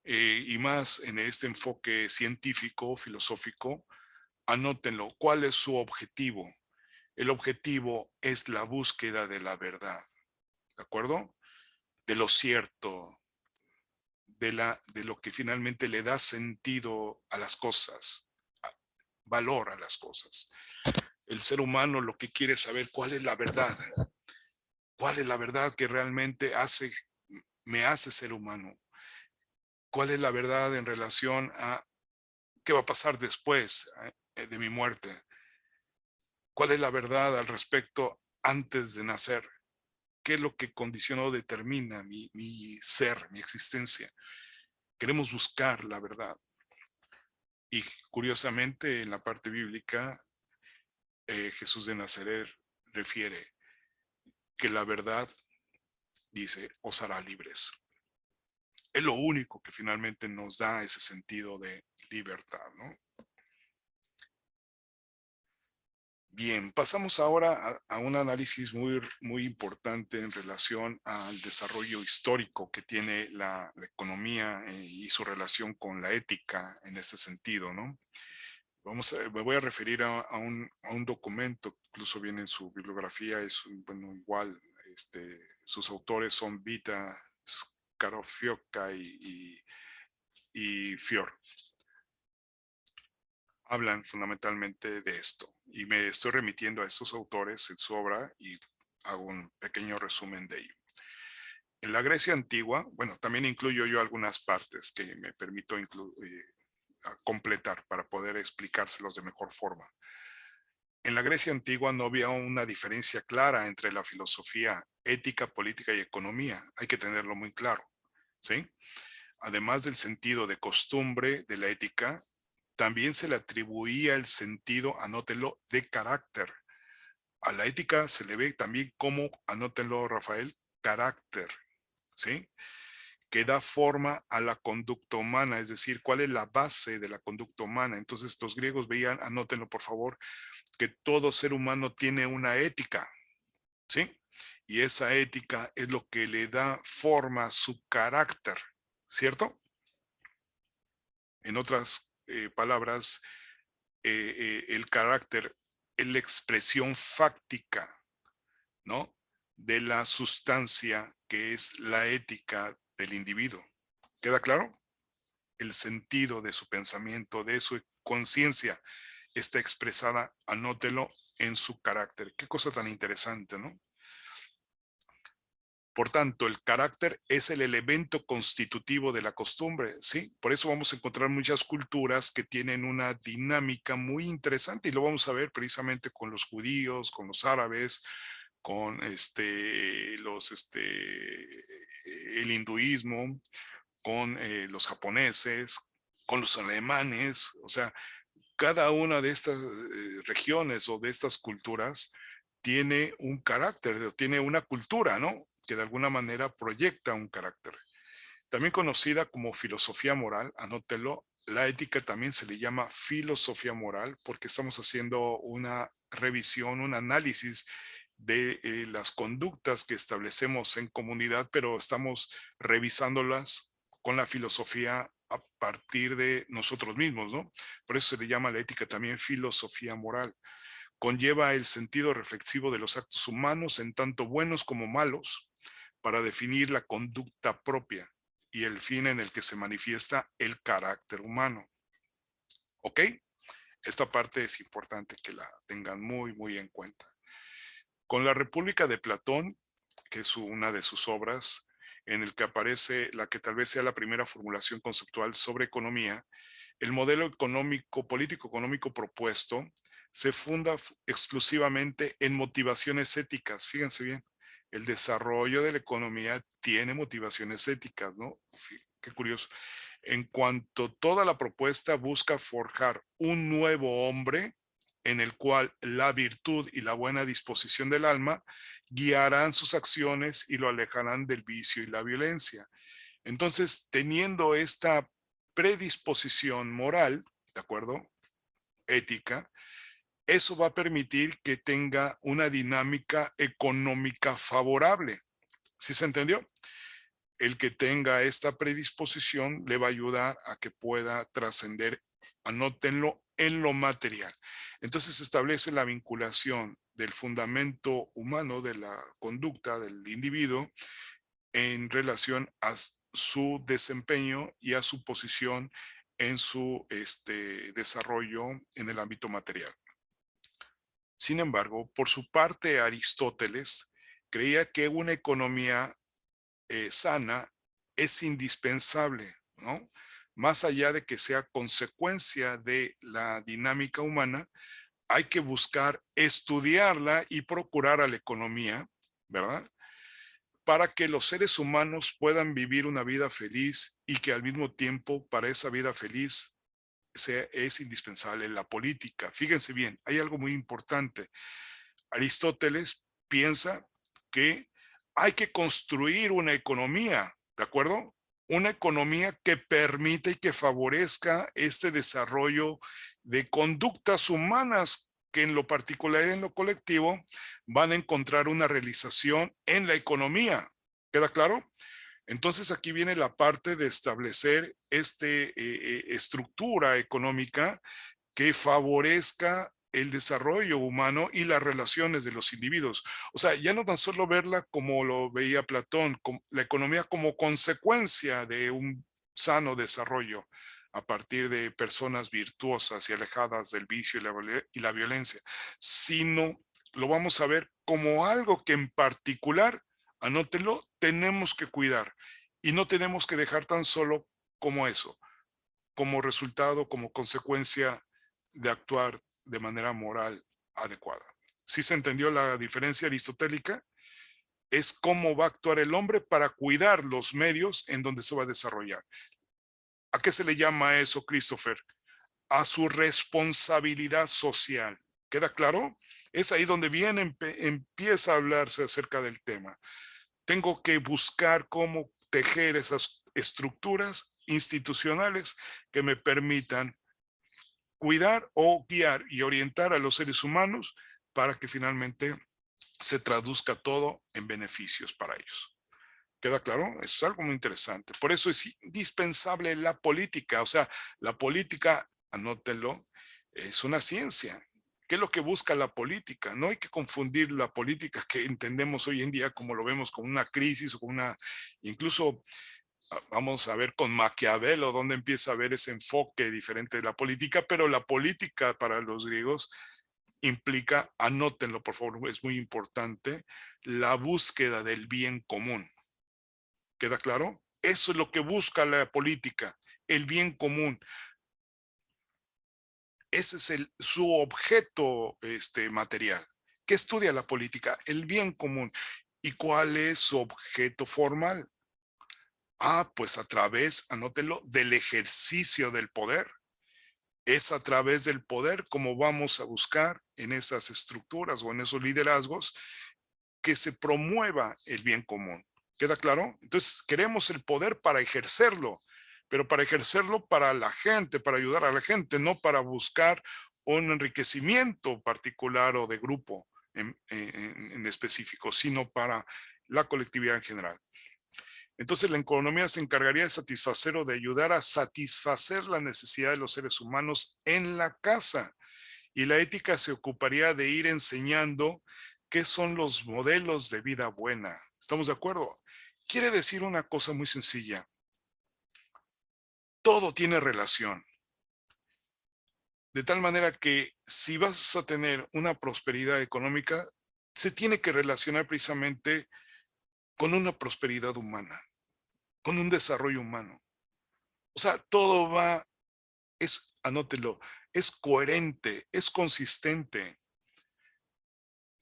Speaker 1: y más en este enfoque científico, filosófico, anótenlo. ¿Cuál es su objetivo? El objetivo es la búsqueda de la verdad, ¿de acuerdo? De lo cierto, de lo que finalmente le da sentido a las cosas, valor a las cosas. El ser humano lo que quiere es saber cuál es la verdad que realmente me hace ser humano, cuál es la verdad en relación a qué va a pasar después de mi muerte, cuál es la verdad al respecto antes de nacer. ¿Qué es lo que condiciona o determina mi ser, mi existencia? Queremos buscar la verdad. Y curiosamente, en la parte bíblica, Jesús de Nazaret refiere que la verdad, dice, os hará libres. Es lo único que finalmente nos da ese sentido de libertad, ¿no? Bien, pasamos ahora a un análisis muy importante en relación al desarrollo histórico que tiene la economía y su relación con la ética en ese sentido, ¿no? Me voy a referir a un documento, incluso viene en su bibliografía, bueno, igual, sus autores son Vita, Scarofioca y Fior. Hablan fundamentalmente de esto y me estoy remitiendo a estos autores en su obra y hago un pequeño resumen de ello. En la Grecia antigua, bueno, también incluyo yo algunas partes que me permito completar para poder explicárselos de mejor forma. En la Grecia antigua no había una diferencia clara entre la filosofía ética, política y economía. Hay que tenerlo muy claro, ¿sí? Además del sentido de costumbre de la ética, también se le atribuía el sentido, anótenlo, de carácter. A la ética se le ve también como, anótenlo Rafael, carácter, ¿sí? Que da forma a la conducta humana, es decir, cuál es la base de la conducta humana. Entonces los griegos veían, anótenlo por favor, que todo ser humano tiene una ética, ¿sí? Y esa ética es lo que le da forma a su carácter, ¿cierto? En otras palabras, el carácter es la expresión fáctica, ¿no? De la sustancia que es la ética del individuo. ¿Queda claro? El sentido de su pensamiento, de su conciencia, está expresada, anótelo, en su carácter. Qué cosa tan interesante, ¿no? Por tanto, el carácter es el elemento constitutivo de la costumbre, ¿sí? Por eso vamos a encontrar muchas culturas que tienen una dinámica muy interesante y lo vamos a ver precisamente con los judíos, con los árabes, con el hinduismo, con los japoneses, con los alemanes. O sea, cada una de estas regiones o de estas culturas tiene un carácter, tiene una cultura, ¿no? Que de alguna manera proyecta un carácter. También conocida como filosofía moral, anótelo, la ética también se le llama filosofía moral porque estamos haciendo una revisión, un análisis de las conductas que establecemos en comunidad, pero estamos revisándolas con la filosofía a partir de nosotros mismos, ¿no? Por eso se le llama la ética también filosofía moral. Conlleva el sentido reflexivo de los actos humanos en tanto buenos como malos para definir la conducta propia y el fin en el que se manifiesta el carácter humano. ¿Ok? Esta parte es importante que la tengan muy, muy en cuenta. Con la República de Platón, que es una de sus obras, en el que aparece la que tal vez sea la primera formulación conceptual sobre economía, el modelo económico, político-económico propuesto se funda exclusivamente en motivaciones éticas. Fíjense bien, el desarrollo de la economía tiene motivaciones éticas, ¿no? Qué curioso. En cuanto toda la propuesta busca forjar un nuevo hombre en el cual la virtud y la buena disposición del alma guiarán sus acciones y lo alejarán del vicio y la violencia. Entonces, teniendo esta predisposición moral, ¿de acuerdo? Ética, eso va a permitir que tenga una dinámica económica favorable. ¿Sí se entendió? El que tenga esta predisposición le va a ayudar a que pueda trascender, anótenlo, en lo material. Entonces se establece la vinculación del fundamento humano de la conducta del individuo en relación a su desempeño y a su posición en su desarrollo en el ámbito material. Sin embargo, por su parte, Aristóteles creía que una economía sana es indispensable, ¿no? Más allá de que sea consecuencia de la dinámica humana, hay que buscar estudiarla y procurar a la economía, ¿verdad? Para que los seres humanos puedan vivir una vida feliz y que al mismo tiempo para esa vida feliz es indispensable la política. Fíjense bien, hay algo muy importante. Aristóteles piensa que hay que construir una economía, ¿de acuerdo? Una economía que permita y que favorezca este desarrollo de conductas humanas que en lo particular y en lo colectivo van a encontrar una realización en la economía. ¿Queda claro? Entonces aquí viene la parte de establecer estructura económica que favorezca el desarrollo humano y las relaciones de los individuos. O sea, ya no tan solo verla como lo veía Platón, la economía como consecuencia de un sano desarrollo a partir de personas virtuosas y alejadas del vicio y la violencia, sino lo vamos a ver como algo que en particular, anótenlo, tenemos que cuidar y no tenemos que dejar tan solo como eso, como resultado, como consecuencia de actuar de manera moral adecuada. ¿Sí se entendió la diferencia aristotélica? Es cómo va a actuar el hombre para cuidar los medios en donde se va a desarrollar. ¿A qué se le llama eso, Christopher? a su responsabilidad social. ¿Queda claro? Es ahí donde bien empieza a hablarse acerca del tema. Tengo que buscar cómo tejer esas estructuras institucionales que me permitan cuidar o guiar y orientar a los seres humanos para que finalmente se traduzca todo en beneficios para ellos. ¿Queda claro? Eso es algo muy interesante. Por eso es indispensable la política. O sea, la política, anótenlo, es una ciencia. ¿Qué es lo que busca la política? No hay que confundir la política que entendemos hoy en día como lo vemos con una crisis o con una, incluso vamos a ver con Maquiavelo, donde empieza a ver ese enfoque diferente de la política, pero la política para los griegos implica, anótenlo por favor, es muy importante, la búsqueda del bien común. ¿Queda claro? Eso es lo que busca la política, el bien común. Ese es su objeto material. ¿Qué estudia la política? El bien común. ¿Y cuál es su objeto formal? Pues a través, anótelo, del ejercicio del poder. Es a través del poder como vamos a buscar en esas estructuras o en esos liderazgos que se promueva el bien común. ¿Queda claro? Entonces, queremos el poder para ejercerlo, pero para ejercerlo para la gente, para ayudar a la gente, no para buscar un enriquecimiento particular o de grupo en específico, sino para la colectividad en general. Entonces, la economía se encargaría de satisfacer o de ayudar a satisfacer la necesidad de los seres humanos en la casa. Y la ética se ocuparía de ir enseñando qué son los modelos de vida buena. ¿Estamos de acuerdo? Quiere decir una cosa muy sencilla. Todo tiene relación. De tal manera que si vas a tener una prosperidad económica, se tiene que relacionar precisamente con una prosperidad humana, con un desarrollo humano. O sea, todo va, anótelo, es coherente, es consistente.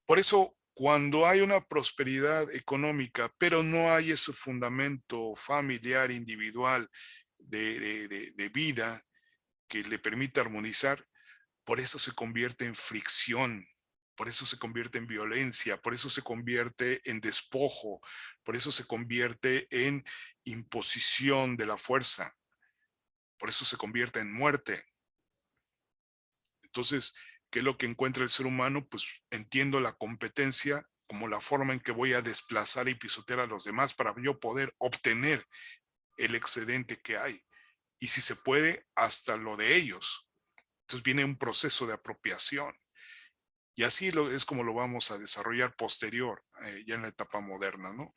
Speaker 1: Por eso, cuando hay una prosperidad económica, pero no hay ese fundamento familiar, individual, de vida que le permita armonizar, por eso se convierte en fricción, por eso se convierte en violencia, por eso se convierte en despojo, por eso se convierte en imposición de la fuerza, por eso se convierte en muerte. Entonces, ¿qué es lo que encuentra el ser humano? Pues entiendo la competencia como la forma en que voy a desplazar y pisotear a los demás para yo poder obtener el excedente que hay. Y si se puede, hasta lo de ellos. Entonces viene un proceso de apropiación. Y así es como lo vamos a desarrollar posterior, ya en la etapa moderna, ¿no?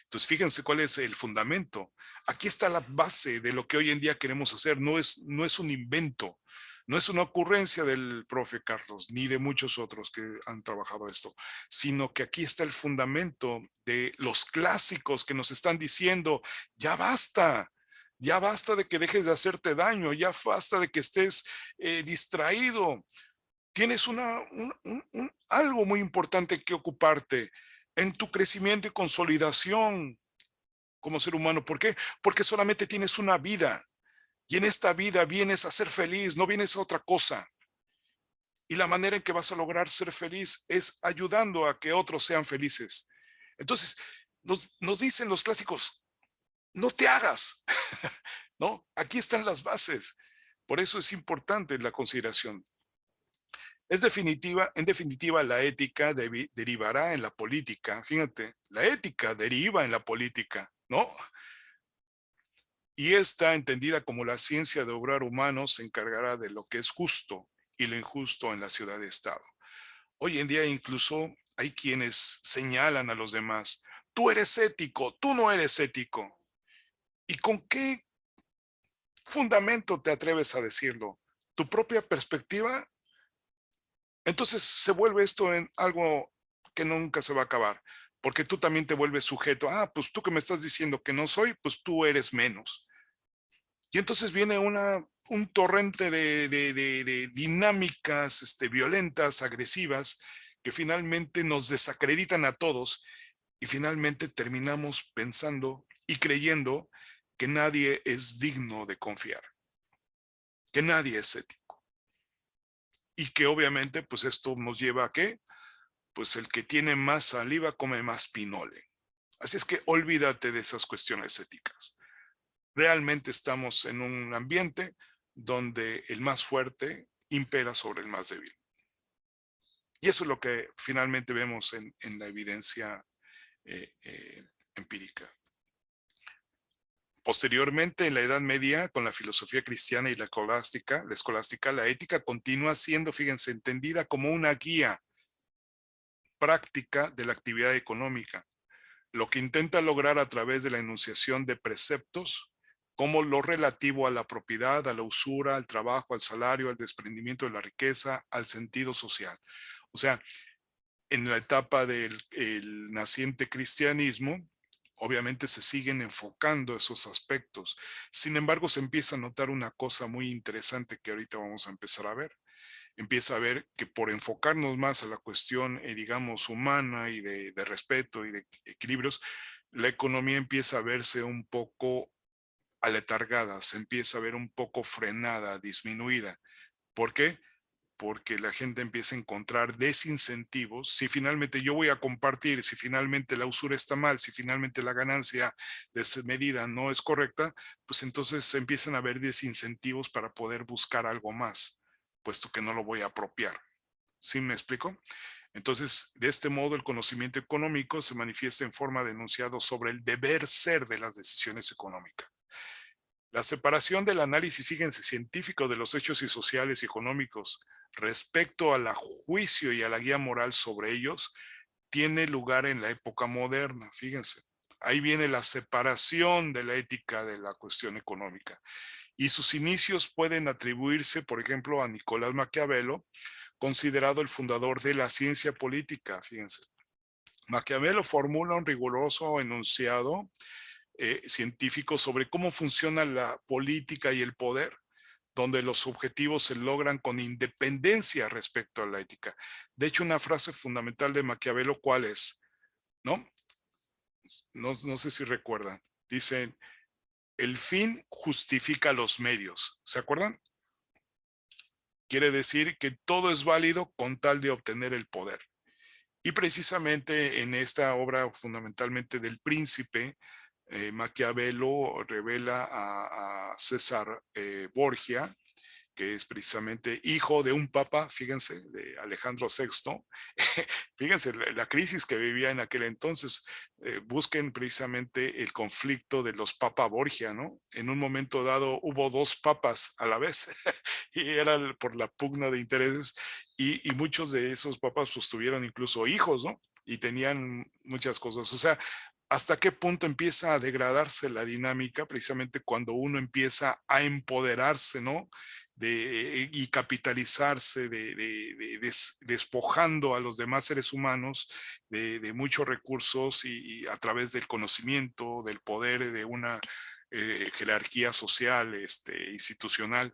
Speaker 1: Entonces, fíjense cuál es el fundamento. Aquí está la base de lo que hoy en día queremos hacer. No es un invento, no es una ocurrencia del profe Carlos, ni de muchos otros que han trabajado esto, sino que aquí está el fundamento de los clásicos que nos están diciendo, ya basta de que dejes de hacerte daño, ya basta de que estés distraído. Tienes algo muy importante que ocuparte en tu crecimiento y consolidación como ser humano. ¿Por qué? Porque solamente tienes una vida y en esta vida vienes a ser feliz, no vienes a otra cosa. Y la manera en que vas a lograr ser feliz es ayudando a que otros sean felices. Entonces, nos dicen los clásicos, no te hagas, ¿no? Aquí están las bases. Por eso es importante la consideración. En definitiva, la ética derivará en la política. Fíjate, la ética deriva en la política, ¿no? Y esta, entendida como la ciencia de obrar humanos, se encargará de lo que es justo y lo injusto en la ciudad de Estado. Hoy en día incluso hay quienes señalan a los demás, tú eres ético, tú no eres ético. ¿Y con qué fundamento te atreves a decirlo? ¿Tu propia perspectiva? Entonces se vuelve esto en algo que nunca se va a acabar, porque tú también te vuelves sujeto. Pues tú que me estás diciendo que no soy, pues tú eres menos. Y entonces viene un torrente de dinámicas violentas, agresivas, que finalmente nos desacreditan a todos y finalmente terminamos pensando y creyendo que nadie es digno de confiar. que nadie es ético. Y que obviamente, pues esto nos lleva a ¿qué? Pues el que tiene más saliva come más pinole. Así es que olvídate de esas cuestiones éticas. Realmente estamos en un ambiente donde el más fuerte impera sobre el más débil. Y eso es lo que finalmente vemos en la evidencia empírica. Posteriormente, en la Edad Media, con la filosofía cristiana y la escolástica, la ética continúa siendo, fíjense, entendida como una guía práctica de la actividad económica, lo que intenta lograr a través de la enunciación de preceptos como lo relativo a la propiedad, a la usura, al trabajo, al salario, al desprendimiento de la riqueza, al sentido social. O sea, en la etapa del naciente cristianismo, obviamente se siguen enfocando esos aspectos. Sin embargo, se empieza a notar una cosa muy interesante que ahorita vamos a empezar a ver. Empieza a ver que por enfocarnos más a la cuestión, digamos, humana y de respeto y de equilibrios, la economía empieza a verse un poco aletargada, se empieza a ver un poco frenada, disminuida. ¿Por qué? Porque la gente empieza a encontrar desincentivos. Si finalmente yo voy a compartir, si finalmente la usura está mal, si finalmente la ganancia desmedida no es correcta, pues entonces empiezan a haber desincentivos para poder buscar algo más, puesto que no lo voy a apropiar. ¿Sí me explico? Entonces, de este modo, el conocimiento económico se manifiesta en forma de enunciado sobre el deber ser de las decisiones económicas. La separación del análisis, fíjense, científico de los hechos y sociales y económicos respecto al juicio y a la guía moral sobre ellos tiene lugar en la época moderna, fíjense. Ahí viene la separación de la ética de la cuestión económica. Y sus inicios pueden atribuirse, por ejemplo, a Nicolás Maquiavelo, considerado el fundador de la ciencia política, fíjense. Maquiavelo formula un riguroso enunciado científico sobre cómo funciona la política y el poder, donde los objetivos se logran con independencia respecto a la ética. De hecho, una frase fundamental de Maquiavelo, ¿cuál es? ¿No? No sé si recuerdan. Dicen, el fin justifica los medios. ¿Se acuerdan? Quiere decir que todo es válido con tal de obtener el poder. Y precisamente en esta obra fundamentalmente del Príncipe, Maquiavelo revela a César Borgia, que es precisamente hijo de un papa, fíjense, de Alejandro VI. Fíjense la crisis que vivía en aquel entonces. Busquen precisamente el conflicto de los papas Borgia, ¿no? En un momento dado hubo dos papas a la vez y era por la pugna de intereses y muchos de esos papas pues tuvieron incluso hijos, ¿no? Y tenían muchas cosas. O sea, ¿hasta qué punto empieza a degradarse la dinámica? Precisamente cuando uno empieza a empoderarse, ¿no? Y capitalizarse, despojando a los demás seres humanos de muchos recursos y a través del conocimiento, del poder, de una jerarquía social, institucional,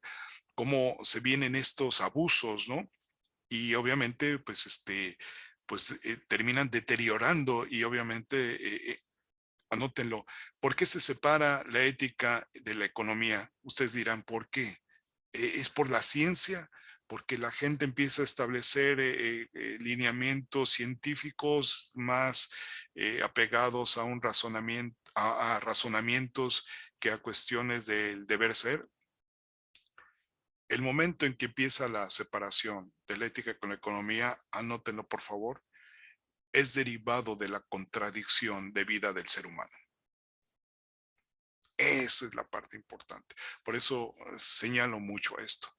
Speaker 1: cómo se vienen estos abusos, ¿no? Y obviamente, pues terminan deteriorando y obviamente anótenlo. ¿Por qué se separa la ética de la economía? Ustedes dirán, ¿por qué? ¿Es por la ciencia? Porque la gente empieza a establecer lineamientos científicos más apegados a un razonamiento, a razonamientos que a cuestiones del deber ser. El momento en que empieza la separación de la ética con la economía, anótenlo por favor, es derivado de la contradicción de vida del ser humano. Esa es la parte importante. Por eso señalo mucho esto.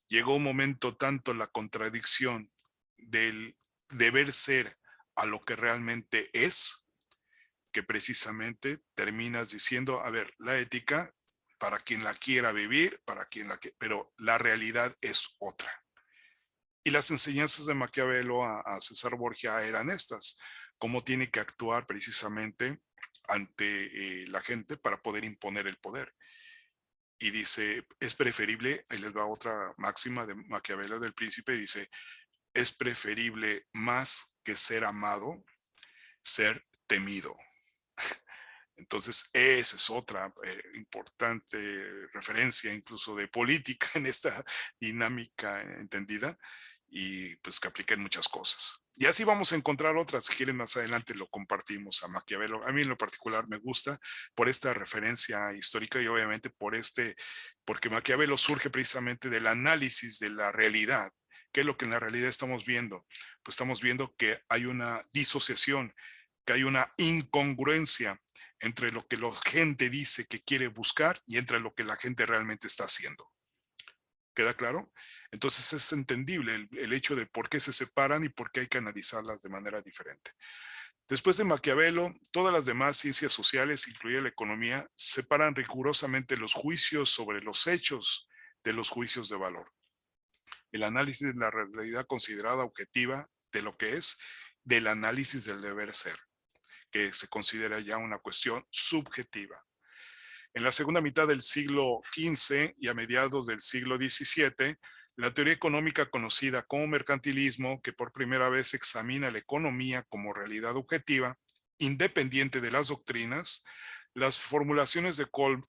Speaker 1: Llegó un momento tanto la contradicción del deber ser a lo que realmente es, que precisamente terminas diciendo, a ver, la ética, para quien la quiera vivir, pero la realidad es otra. Y las enseñanzas de Maquiavelo a César Borgia eran estas, cómo tiene que actuar precisamente ante la gente para poder imponer el poder. Y dice, es preferible, ahí les va otra máxima de Maquiavelo del Príncipe, dice, es preferible más que ser amado, ser temido. Entonces, esa es otra importante referencia, incluso de política en esta dinámica entendida, y pues que aplica en muchas cosas. Y así vamos a encontrar otras. Si quieren, más adelante lo compartimos a Maquiavelo. A mí en lo particular me gusta por esta referencia histórica y obviamente porque Maquiavelo surge precisamente del análisis de la realidad. ¿Qué es lo que en la realidad estamos viendo? Pues estamos viendo que hay una disociación, que hay una incongruencia entre lo que la gente dice que quiere buscar y entre lo que la gente realmente está haciendo. ¿Queda claro? Entonces es entendible el hecho de por qué se separan y por qué hay que analizarlas de manera diferente. Después de Maquiavelo, todas las demás ciencias sociales, incluida la economía, separan rigurosamente los juicios sobre los hechos de los juicios de valor. El análisis de la realidad considerada objetiva de lo que es, del análisis del deber ser, que se considera ya una cuestión subjetiva. En la segunda mitad del siglo XV y a mediados del siglo XVII, la teoría económica conocida como mercantilismo, que por primera vez examina la economía como realidad objetiva, independiente de las doctrinas, las formulaciones de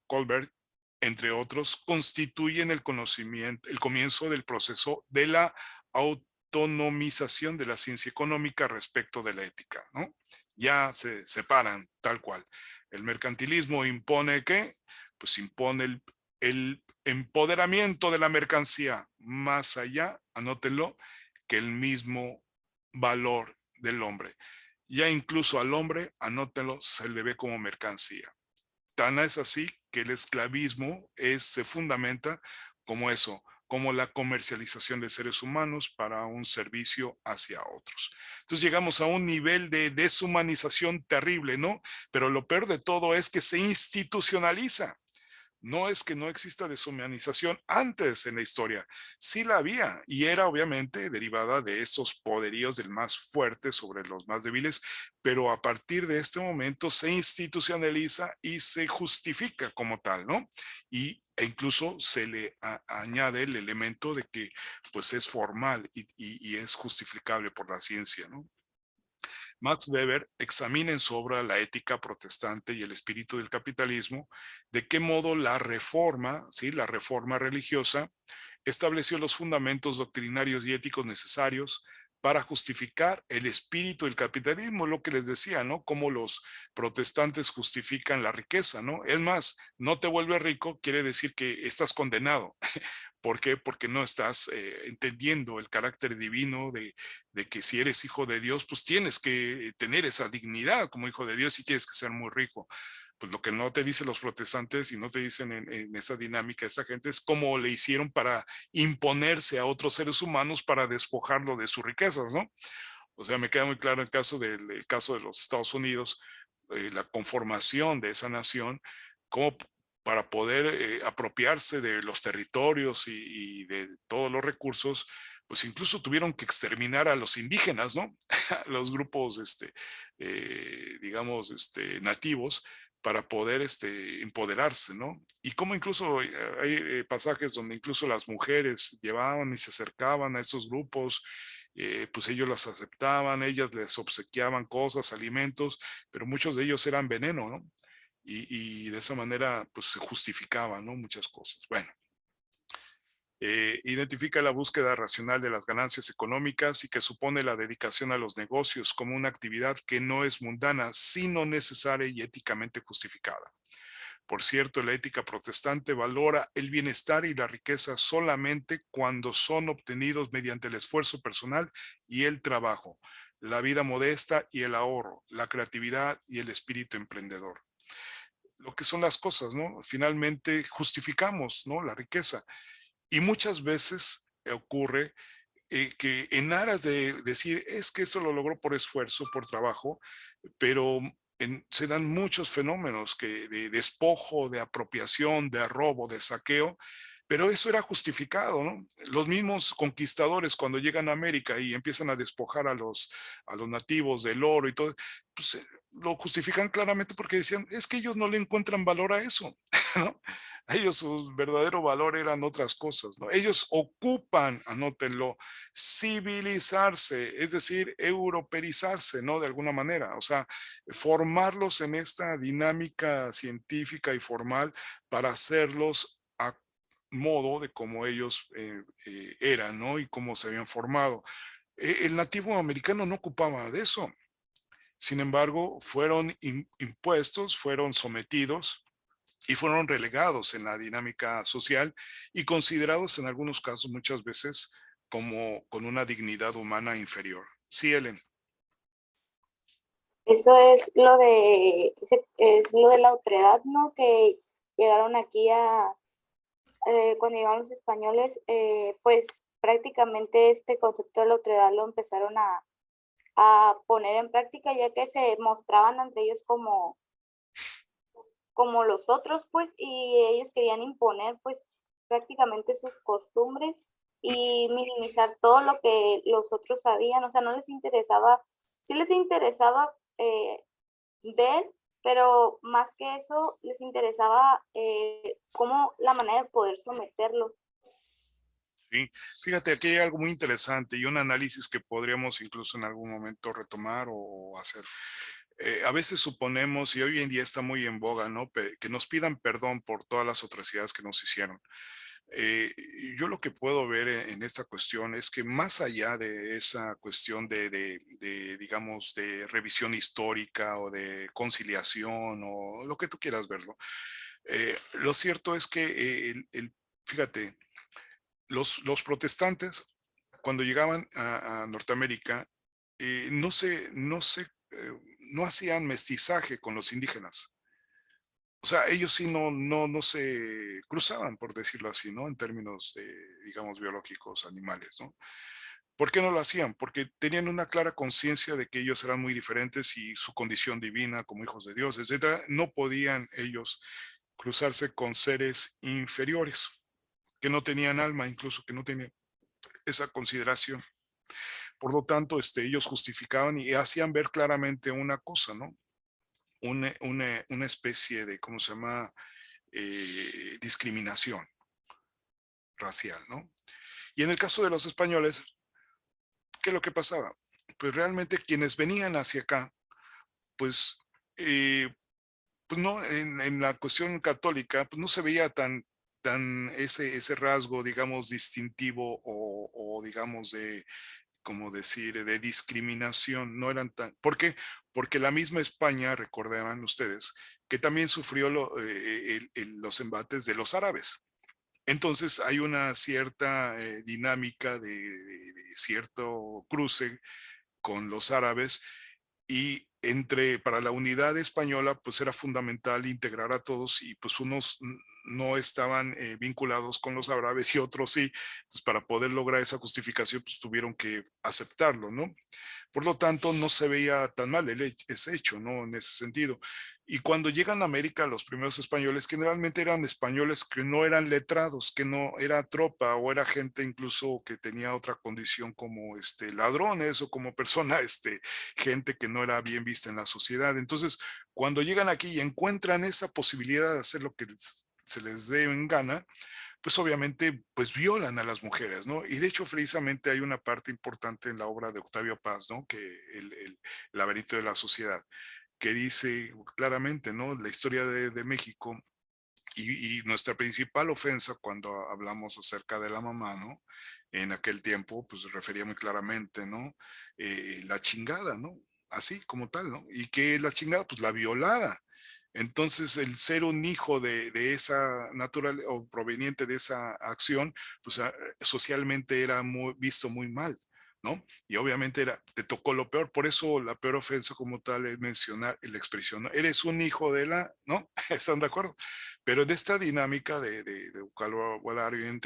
Speaker 1: Colbert, entre otros, constituyen el comienzo del proceso de la autonomización de la ciencia económica respecto de la ética, ¿no? Ya se separan tal cual. El mercantilismo impone ¿qué? Pues impone el empoderamiento de la mercancía más allá, anótenlo, que el mismo valor del hombre. Ya incluso al hombre, anótenlo, se le ve como mercancía. Tan es así que el esclavismo se fundamenta como eso, como la comercialización de seres humanos para un servicio hacia otros. Entonces llegamos a un nivel de deshumanización terrible, ¿no? Pero lo peor de todo es que se institucionaliza. No es que no exista deshumanización antes en la historia, sí la había y era obviamente derivada de estos poderíos del más fuerte sobre los más débiles, pero a partir de este momento se institucionaliza y se justifica como tal, ¿no? E incluso se le añade el elemento de que pues es formal y es justificable por la ciencia, ¿no? Max Weber examina en su obra La ética protestante y el espíritu del capitalismo, de qué modo la reforma, ¿sí? La reforma religiosa, estableció los fundamentos doctrinarios y éticos necesarios para justificar el espíritu del capitalismo, lo que les decía, ¿no? Cómo los protestantes justifican la riqueza, ¿no? Es más, no te vuelves rico, quiere decir que estás condenado. ¿Por qué? Porque no estás entendiendo el carácter divino de que si eres hijo de Dios, pues tienes que tener esa dignidad como hijo de Dios y tienes que ser muy rico. Pues lo que no te dicen los protestantes y no te dicen en esa dinámica de esta gente es cómo le hicieron para imponerse a otros seres humanos para despojarlo de sus riquezas, ¿no? O sea, me queda muy claro el caso de los Estados Unidos, la conformación de esa nación, cómo para poder apropiarse de los territorios y de todos los recursos, pues incluso tuvieron que exterminar a los indígenas, ¿no? Los grupos, digamos, nativos, para poder empoderarse, ¿no? Y como incluso hay pasajes donde incluso las mujeres llevaban y se acercaban a esos grupos, pues ellos las aceptaban, ellas les obsequiaban cosas, alimentos, pero muchos de ellos eran veneno, ¿no? Y de esa manera pues se justificaban, ¿no? Muchas cosas. Bueno, identifica la búsqueda racional de las ganancias económicas y que supone la dedicación a los negocios como una actividad que no es mundana, sino necesaria y éticamente justificada. Por cierto, la ética protestante valora el bienestar y la riqueza solamente cuando son obtenidos mediante el esfuerzo personal y el trabajo, la vida modesta y el ahorro, la creatividad y el espíritu emprendedor. Lo que son las cosas, ¿no? Finalmente justificamos, ¿no? La riqueza. Y muchas veces ocurre que en aras de decir, es que eso lo logró por esfuerzo, por trabajo, pero se dan muchos fenómenos de despojo, de apropiación, de robo, de saqueo, pero eso era justificado, ¿no? Los mismos conquistadores cuando llegan a América y empiezan a despojar a los nativos del oro y todo, pues lo justifican claramente porque decían, es que ellos no le encuentran valor a eso. ¿no? A ellos su verdadero valor eran otras cosas, ¿no? Ellos ocupan, anótenlo, civilizarse, es decir, europeizarse, ¿no? De alguna manera, o sea, formarlos en esta dinámica científica y formal para hacerlos a modo de cómo ellos eran, ¿no? Y cómo se habían formado. El nativo americano no ocupaba de eso. Sin embargo, fueron impuestos, fueron sometidos y fueron relegados en la dinámica social y considerados en algunos casos muchas veces como con una dignidad humana inferior. Sí, Ellen.
Speaker 6: Eso es lo de la otredad, ¿no? Que llegaron aquí cuando llegaron los españoles, pues prácticamente este concepto de la otredad lo empezaron a poner en práctica, ya que se mostraban entre ellos como los otros, pues, y ellos querían imponer, pues, prácticamente sus costumbres y minimizar todo lo que los otros sabían, o sea, no les interesaba, sí les interesaba ver, pero más que eso, les interesaba cómo la manera de poder someterlos.
Speaker 1: Sí, fíjate, aquí hay algo muy interesante y un análisis que podríamos incluso en algún momento retomar o hacer. A veces suponemos, y hoy en día está muy en boga, ¿no? Que nos pidan perdón por todas las atrocidades que nos hicieron. Yo lo que puedo ver en esta cuestión es que más allá de esa cuestión digamos, de revisión histórica o de conciliación o lo que tú quieras verlo, lo cierto es que, fíjate, los protestantes, cuando llegaban a Norteamérica, no hacían mestizaje con los indígenas. O sea, ellos sí no se cruzaban, por decirlo así, ¿no? En términos digamos, biológicos, animales, ¿no? ¿Por qué no lo hacían? Porque tenían una clara conciencia de que ellos eran muy diferentes y su condición divina como hijos de Dios, etcétera, no podían ellos cruzarse con seres inferiores, que no tenían alma, incluso que no tenían esa consideración. Por lo tanto, ellos justificaban y hacían ver claramente una cosa, ¿no? Una especie de, ¿cómo se llama? Discriminación racial, ¿no? Y en el caso de los españoles, ¿qué es lo que pasaba? Pues realmente quienes venían hacia acá, pues, eh, pues no, en la cuestión católica, pues no se veía tan ese rasgo, digamos, distintivo o digamos como decir, de discriminación, no eran tan, ¿por qué? Porque la misma España, recordarán ustedes, que también sufrió los embates de los árabes. Entonces hay una cierta dinámica de cierto cruce con los árabes y para la unidad española pues era fundamental integrar a todos y pues unos no estaban vinculados con los árabes y otros sí. Entonces para poder lograr esa justificación pues tuvieron que aceptarlo, ¿no? Por lo tanto, no se veía tan mal ese hecho, ¿no? En ese sentido. Y cuando llegan a América los primeros españoles, generalmente eran españoles que no eran letrados, que no era tropa o era gente incluso que tenía otra condición como ladrones o como persona, gente que no era bien vista en la sociedad. Entonces, cuando llegan aquí y encuentran esa posibilidad de hacer lo que se les dé en gana, pues obviamente pues violan a las mujeres, ¿no? Y de hecho precisamente hay una parte importante en la obra de Octavio Paz, ¿no? Que el laberinto de la sociedad, que dice claramente, ¿no? La historia de México y nuestra principal ofensa cuando hablamos acerca de la mamá, ¿no? En aquel tiempo, pues refería muy claramente, ¿no? La chingada, ¿no? Así como tal, ¿no? ¿Y qué es la chingada? Pues la violada. Entonces, el ser un hijo de esa natural o proveniente de esa acción, pues socialmente era visto muy mal, ¿no? Y obviamente te tocó lo peor, por eso la peor ofensa como tal es mencionar la expresión, ¿no? Eres un hijo de la, ¿no? ¿Están de acuerdo? Pero en esta dinámica de vocabulario y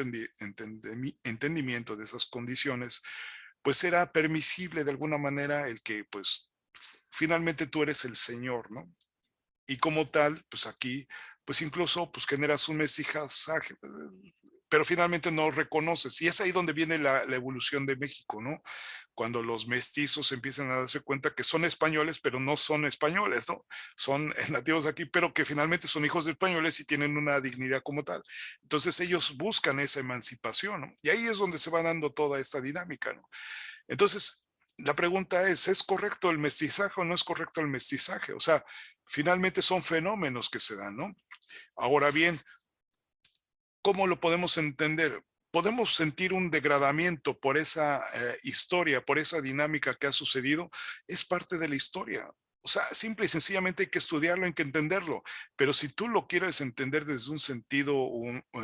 Speaker 1: entendimiento de esas condiciones, pues era permisible de alguna manera el que, pues, finalmente tú eres el Señor, ¿no? Y como tal, pues aquí, pues incluso, pues generas un mestizaje, pero finalmente no reconoces. Y es ahí donde viene la evolución de México, ¿no? Cuando los mestizos empiezan a darse cuenta que son españoles, pero no son españoles, ¿no? Son nativos aquí, pero que finalmente son hijos de españoles y tienen una dignidad como tal. Entonces ellos buscan esa emancipación, ¿no? Y ahí es donde se va dando toda esta dinámica, ¿no? Entonces, la pregunta ¿es correcto el mestizaje o no es correcto el mestizaje? O sea, finalmente son fenómenos que se dan, ¿no? Ahora bien, ¿cómo lo podemos entender? ¿Podemos sentir un degradamiento por esa historia, por esa dinámica que ha sucedido? Es parte de la historia. O sea, simple y sencillamente hay que estudiarlo, hay que entenderlo. Pero si tú lo quieres entender desde un sentido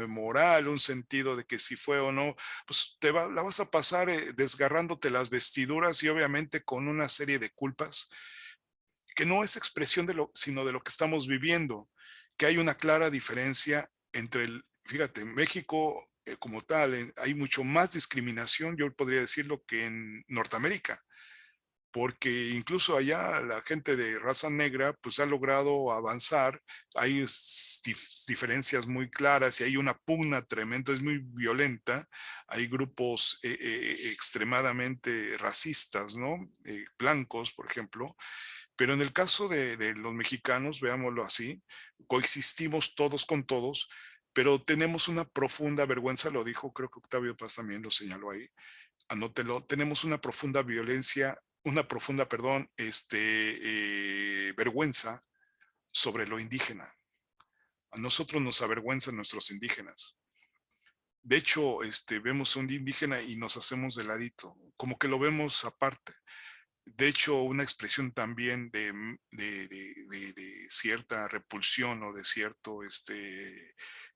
Speaker 1: moral, un sentido de que si fue o no, pues la vas a pasar desgarrándote las vestiduras y obviamente con una serie de culpas que no es expresión de sino de lo que estamos viviendo, que hay una clara diferencia entre fíjate, México como tal, hay mucho más discriminación, yo podría decirlo, que en Norteamérica, porque incluso allá la gente de raza negra pues ha logrado avanzar, hay diferencias muy claras y hay una pugna tremenda, es muy violenta, hay grupos extremadamente racistas, ¿no? Blancos, por ejemplo, pero en el caso de los mexicanos, veámoslo así, coexistimos todos con todos, pero tenemos una profunda vergüenza, lo dijo, creo que Octavio Paz también lo señaló ahí, anótelo, tenemos una profunda violencia, una profunda, perdón, vergüenza sobre lo indígena. A nosotros nos avergüenzan nuestros indígenas. De hecho, vemos a un indígena y nos hacemos de ladito, como que lo vemos aparte. De hecho, una expresión también de cierta repulsión o de cierto,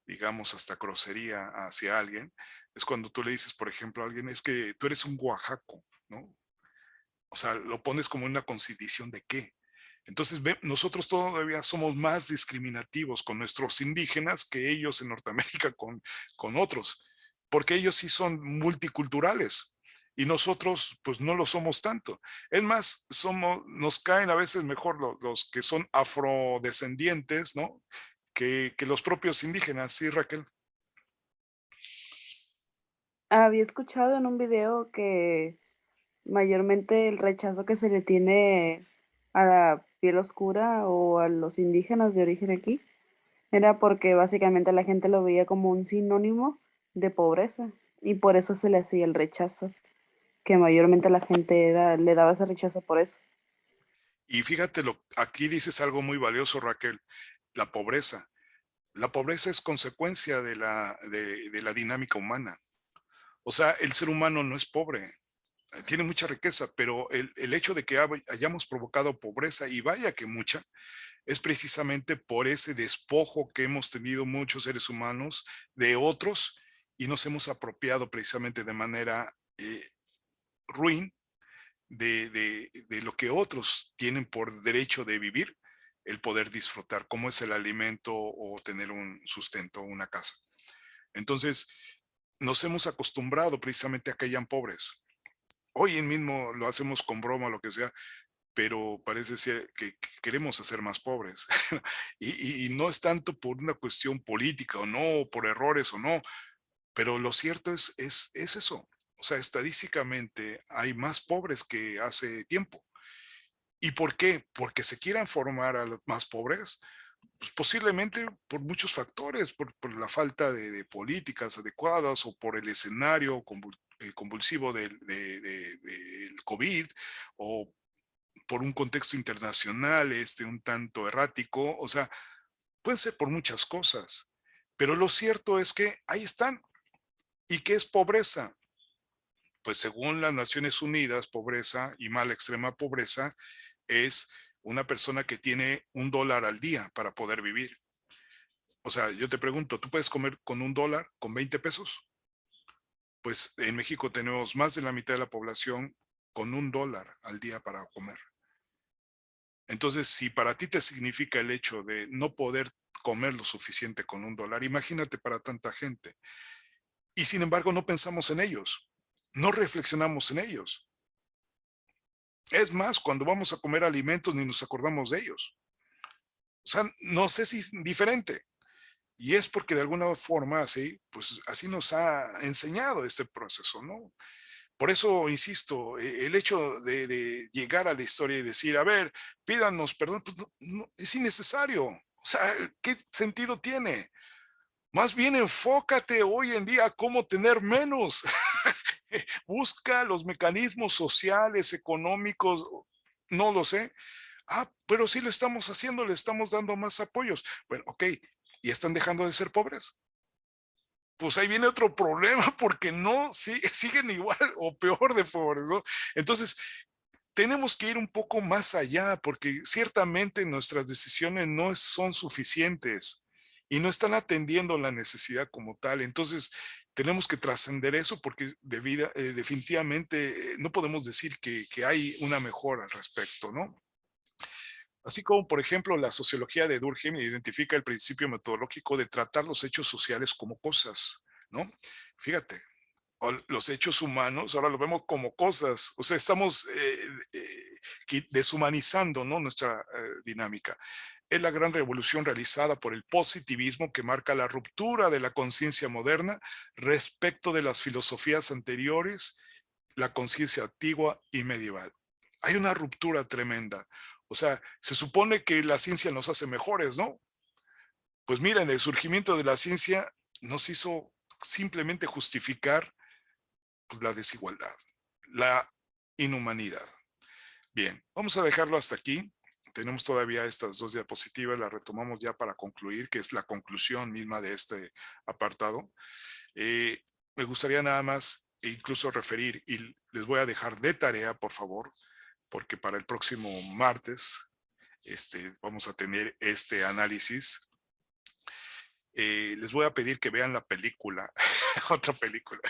Speaker 1: digamos, hasta grosería hacia alguien, es cuando tú le dices, por ejemplo, a alguien, es que tú eres un oaxaco, ¿no? O sea, lo pones como una condición de qué. Entonces, nosotros todavía somos más discriminativos con nuestros indígenas que ellos en Norteamérica con otros, porque ellos sí son multiculturales y nosotros pues no lo somos tanto. Es más, nos caen a veces mejor los que son afrodescendientes, ¿no? Que los propios indígenas, ¿sí, Raquel?
Speaker 5: Había escuchado en un video que mayormente el rechazo que se le tiene a la piel oscura o a los indígenas de origen aquí era porque básicamente la gente lo veía como un sinónimo de pobreza y por eso se le hacía el rechazo, que mayormente la gente le daba ese rechazo por eso.
Speaker 1: Y fíjate, aquí dices algo muy valioso, Raquel, la pobreza. La pobreza es consecuencia de la dinámica humana. O sea, el ser humano no es pobre, tiene mucha riqueza, pero el hecho de que hayamos provocado pobreza, y vaya que mucha, es precisamente por ese despojo que hemos tenido muchos seres humanos de otros y nos hemos apropiado precisamente de manera ruin de lo que otros tienen por derecho de vivir, el poder disfrutar, como es el alimento o tener un sustento, una casa. Entonces, nos hemos acostumbrado precisamente a que hayan pobres. Hoy en mismo lo hacemos con broma, lo que sea, pero parece ser que queremos hacer más pobres. y no es tanto por una cuestión política o no, por errores o no, pero lo cierto es eso. O sea, estadísticamente hay más pobres que hace tiempo. ¿Y por qué? Porque se quieran formar a los más pobres, pues posiblemente por muchos factores, por la falta de políticas adecuadas o por el escenario convulsivo del COVID o por un contexto internacional un tanto errático, o sea, puede ser por muchas cosas, pero lo cierto es que ahí están. ¿Y qué es pobreza? Pues según las Naciones Unidas, pobreza y mala extrema pobreza es una persona que tiene $1 al día para poder vivir. O sea, yo te pregunto, ¿tú puedes comer con $1, con 20 pesos? Pues en México tenemos más de la mitad de la población con $1 al día para comer. Entonces, si para ti te significa el hecho de no poder comer lo suficiente con $1, imagínate para tanta gente. Y sin embargo, no pensamos en ellos, no reflexionamos en ellos. Es más, cuando vamos a comer alimentos ni nos acordamos de ellos. O sea, no sé si es diferente. Y es porque de alguna forma, así, pues así nos ha enseñado este proceso, ¿no? Por eso, insisto, el hecho de llegar a la historia y decir, a ver, pídanos perdón, pues es innecesario. O sea, ¿qué sentido tiene? Más bien enfócate hoy en día a cómo tener menos. Busca los mecanismos sociales, económicos, no lo sé. Pero sí lo estamos haciendo, le estamos dando más apoyos. Bueno, ok, ¿y están dejando de ser pobres? Pues ahí viene otro problema porque no, siguen igual o peor de pobres, ¿no? Entonces, tenemos que ir un poco más allá porque ciertamente nuestras decisiones no son suficientes y no están atendiendo la necesidad como tal. Entonces, tenemos que trascender eso porque definitivamente no podemos decir que hay una mejora al respecto, ¿no? Así como, por ejemplo, la sociología de Durkheim identifica el principio metodológico de tratar los hechos sociales como cosas, ¿no? Fíjate, los hechos humanos ahora lo vemos como cosas, o sea, estamos deshumanizando, ¿no? Nuestra dinámica. Es la gran revolución realizada por el positivismo que marca la ruptura de la conciencia moderna respecto de las filosofías anteriores, la conciencia antigua y medieval. Hay una ruptura tremenda. O sea, se supone que la ciencia nos hace mejores, ¿no? Pues miren, el surgimiento de la ciencia nos hizo simplemente justificar pues, la desigualdad, la inhumanidad. Bien, vamos a dejarlo hasta aquí. Tenemos todavía estas 2 diapositivas, las retomamos ya para concluir, que es la conclusión misma de este apartado. Me gustaría nada más incluso referir, y les voy a dejar de tarea, por favor, porque para el próximo martes vamos a tener este análisis. Les voy a pedir que vean la película, otra película.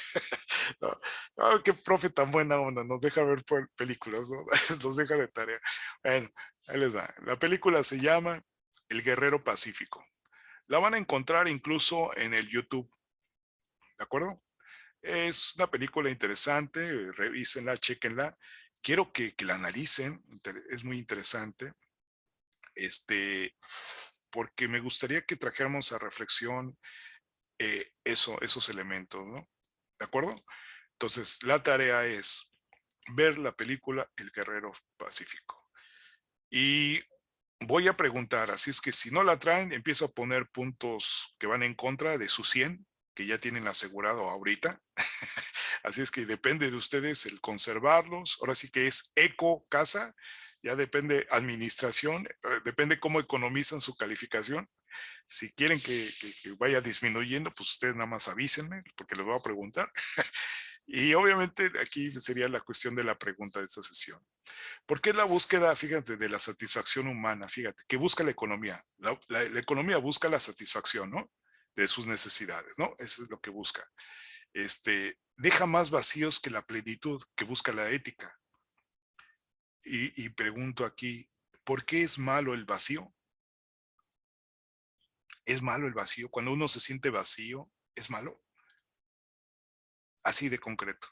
Speaker 1: Qué profe tan buena onda, nos deja ver películas, ¿no? Nos deja de tarea. Bueno, ahí les va. La película se llama El Guerrero Pacífico. La van a encontrar incluso en el YouTube, ¿de acuerdo? Es una película interesante, revísenla, chequenla. Quiero que la analicen, es muy interesante. Porque me gustaría que trajéramos a reflexión esos elementos, ¿no? ¿De acuerdo? Entonces, la tarea es ver la película El Guerrero Pacífico. Y voy a preguntar, así es que si no la traen, empiezo a poner puntos que van en contra de su 100, que ya tienen asegurado ahorita. Así es que depende de ustedes el conservarlos. Ahora sí que es eco casa, ya depende administración, depende cómo economizan su calificación. Si quieren que vaya disminuyendo, pues ustedes nada más avísenme, porque les voy a preguntar. Y obviamente aquí sería la cuestión de la pregunta de esta sesión. ¿Por qué la búsqueda, fíjate, de la satisfacción humana? Fíjate, que busca la economía. La economía busca la satisfacción, ¿no? De sus necesidades, ¿no? Eso es lo que busca. Deja más vacíos que la plenitud que busca la ética. Y pregunto aquí, ¿por qué es malo el vacío? ¿Es malo el vacío? Cuando uno se siente vacío, ¿es malo? Así de concreto.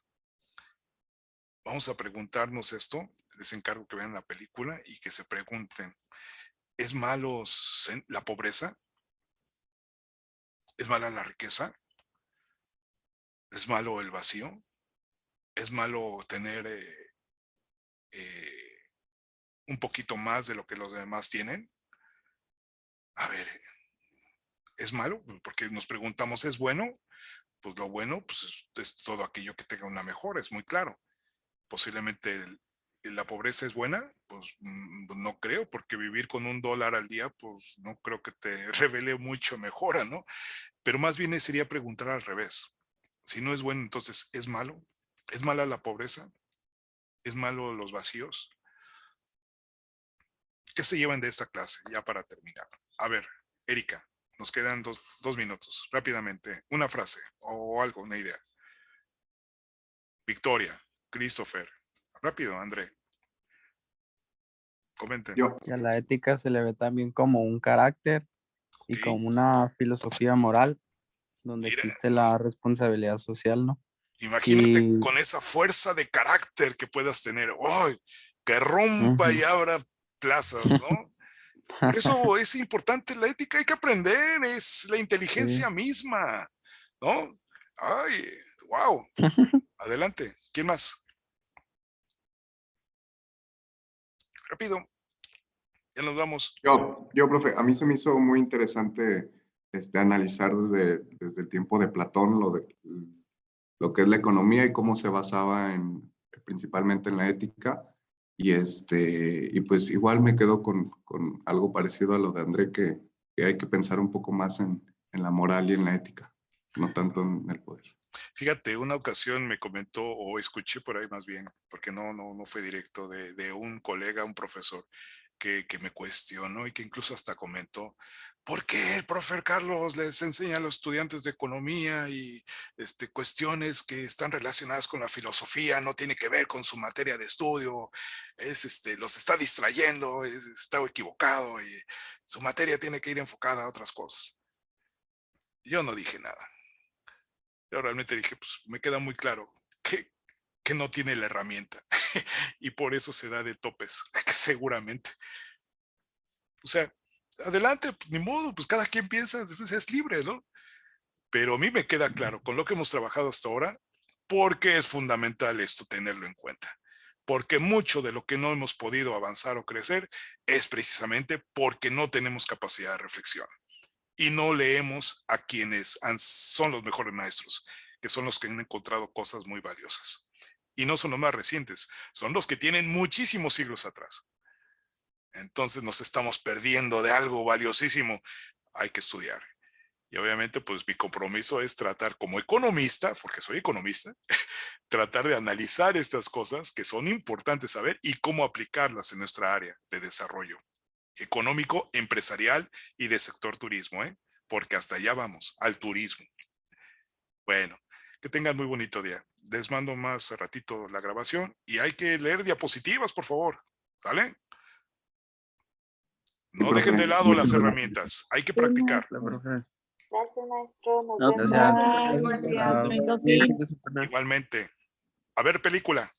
Speaker 1: Vamos a preguntarnos esto. Les encargo que vean la película y que se pregunten, ¿es malo la pobreza? ¿Es mala la riqueza? ¿Es malo el vacío? ¿Es malo tener un poquito más de lo que los demás tienen? A ver, ¿es malo? Porque nos preguntamos, ¿es bueno? Pues lo bueno pues es todo aquello que tenga una mejora, es muy claro. Posiblemente la pobreza es buena, pues no creo, porque vivir con $1 al día, pues no creo que te revele mucho mejora, ¿no? Pero más bien sería preguntar al revés. Si no es bueno, entonces, ¿es malo? ¿Es mala la pobreza? ¿Es malo los vacíos? ¿Qué se llevan de esta clase? Ya para terminar. A ver, Erika, nos quedan dos minutos. Rápidamente, una frase o algo, una idea. Victoria, Christopher. Rápido, André. Comenten.
Speaker 2: Que a la ética se le ve también como un carácter y
Speaker 1: Ok.
Speaker 2: como una filosofía moral, donde
Speaker 1: Mira,
Speaker 2: existe la responsabilidad social, ¿no?
Speaker 1: imagínate
Speaker 2: Y
Speaker 1: con esa fuerza de carácter que puedas tener. ¡Oh! Que rompa y abra plazas, ¿no? Por eso es importante la ética, hay que aprender, es la inteligencia
Speaker 2: Sí.
Speaker 1: misma, ¿no? Ay, wow. Adelante, ¿quién más? Rápido, ya nos vamos.
Speaker 7: Profe, a mí se me hizo muy interesante analizar desde el tiempo de Platón lo que es la economía y cómo se basaba principalmente en la ética. Y pues igual me quedo con algo parecido a lo de André, que hay que pensar un poco más en la moral y en la ética, no tanto en el poder.
Speaker 1: Fíjate, una ocasión me comentó, o escuché por ahí más bien, porque no fue directo, de un colega, un profesor, que me cuestionó y que incluso hasta comentó, ¿por qué el profe Carlos les enseña a los estudiantes de economía y cuestiones que están relacionadas con la filosofía, no tiene que ver con su materia de estudio, los está distrayendo, está equivocado y su materia tiene que ir enfocada a otras cosas? Yo no dije nada. Yo realmente dije, pues me queda muy claro que no tiene la herramienta y por eso se da de topes, seguramente. O sea, adelante, pues, ni modo, pues cada quien piensa, pues, es libre, ¿no? Pero a mí me queda claro con lo que hemos trabajado hasta ahora, porque es fundamental esto tenerlo en cuenta. Porque mucho de lo que no hemos podido avanzar o crecer es precisamente porque no tenemos capacidad de reflexión y no leemos a quienes son los mejores maestros, que son los que han encontrado cosas muy valiosas. Y no son los más recientes, son los que tienen muchísimos siglos atrás. Entonces nos estamos perdiendo de algo valiosísimo. Hay que estudiar. Y obviamente, pues mi compromiso es tratar como economista, porque soy economista, tratar de analizar estas cosas que son importantes saber y cómo aplicarlas en nuestra área de desarrollo económico, empresarial y de sector turismo, porque hasta allá vamos, al turismo. Bueno, que tengan muy bonito día. Les mando más ratito la grabación y hay que leer diapositivas, por favor. ¿Sale? No dejen de lado las herramientas, hay que practicar.
Speaker 2: Hola, profe.
Speaker 6: Gracias, maestro. Nos
Speaker 3: No,
Speaker 6: vemos.
Speaker 2: Gracias.
Speaker 5: Bye, buen día.
Speaker 2: Chao.
Speaker 8: Lindo fin de semana.
Speaker 1: Igualmente. A ver película.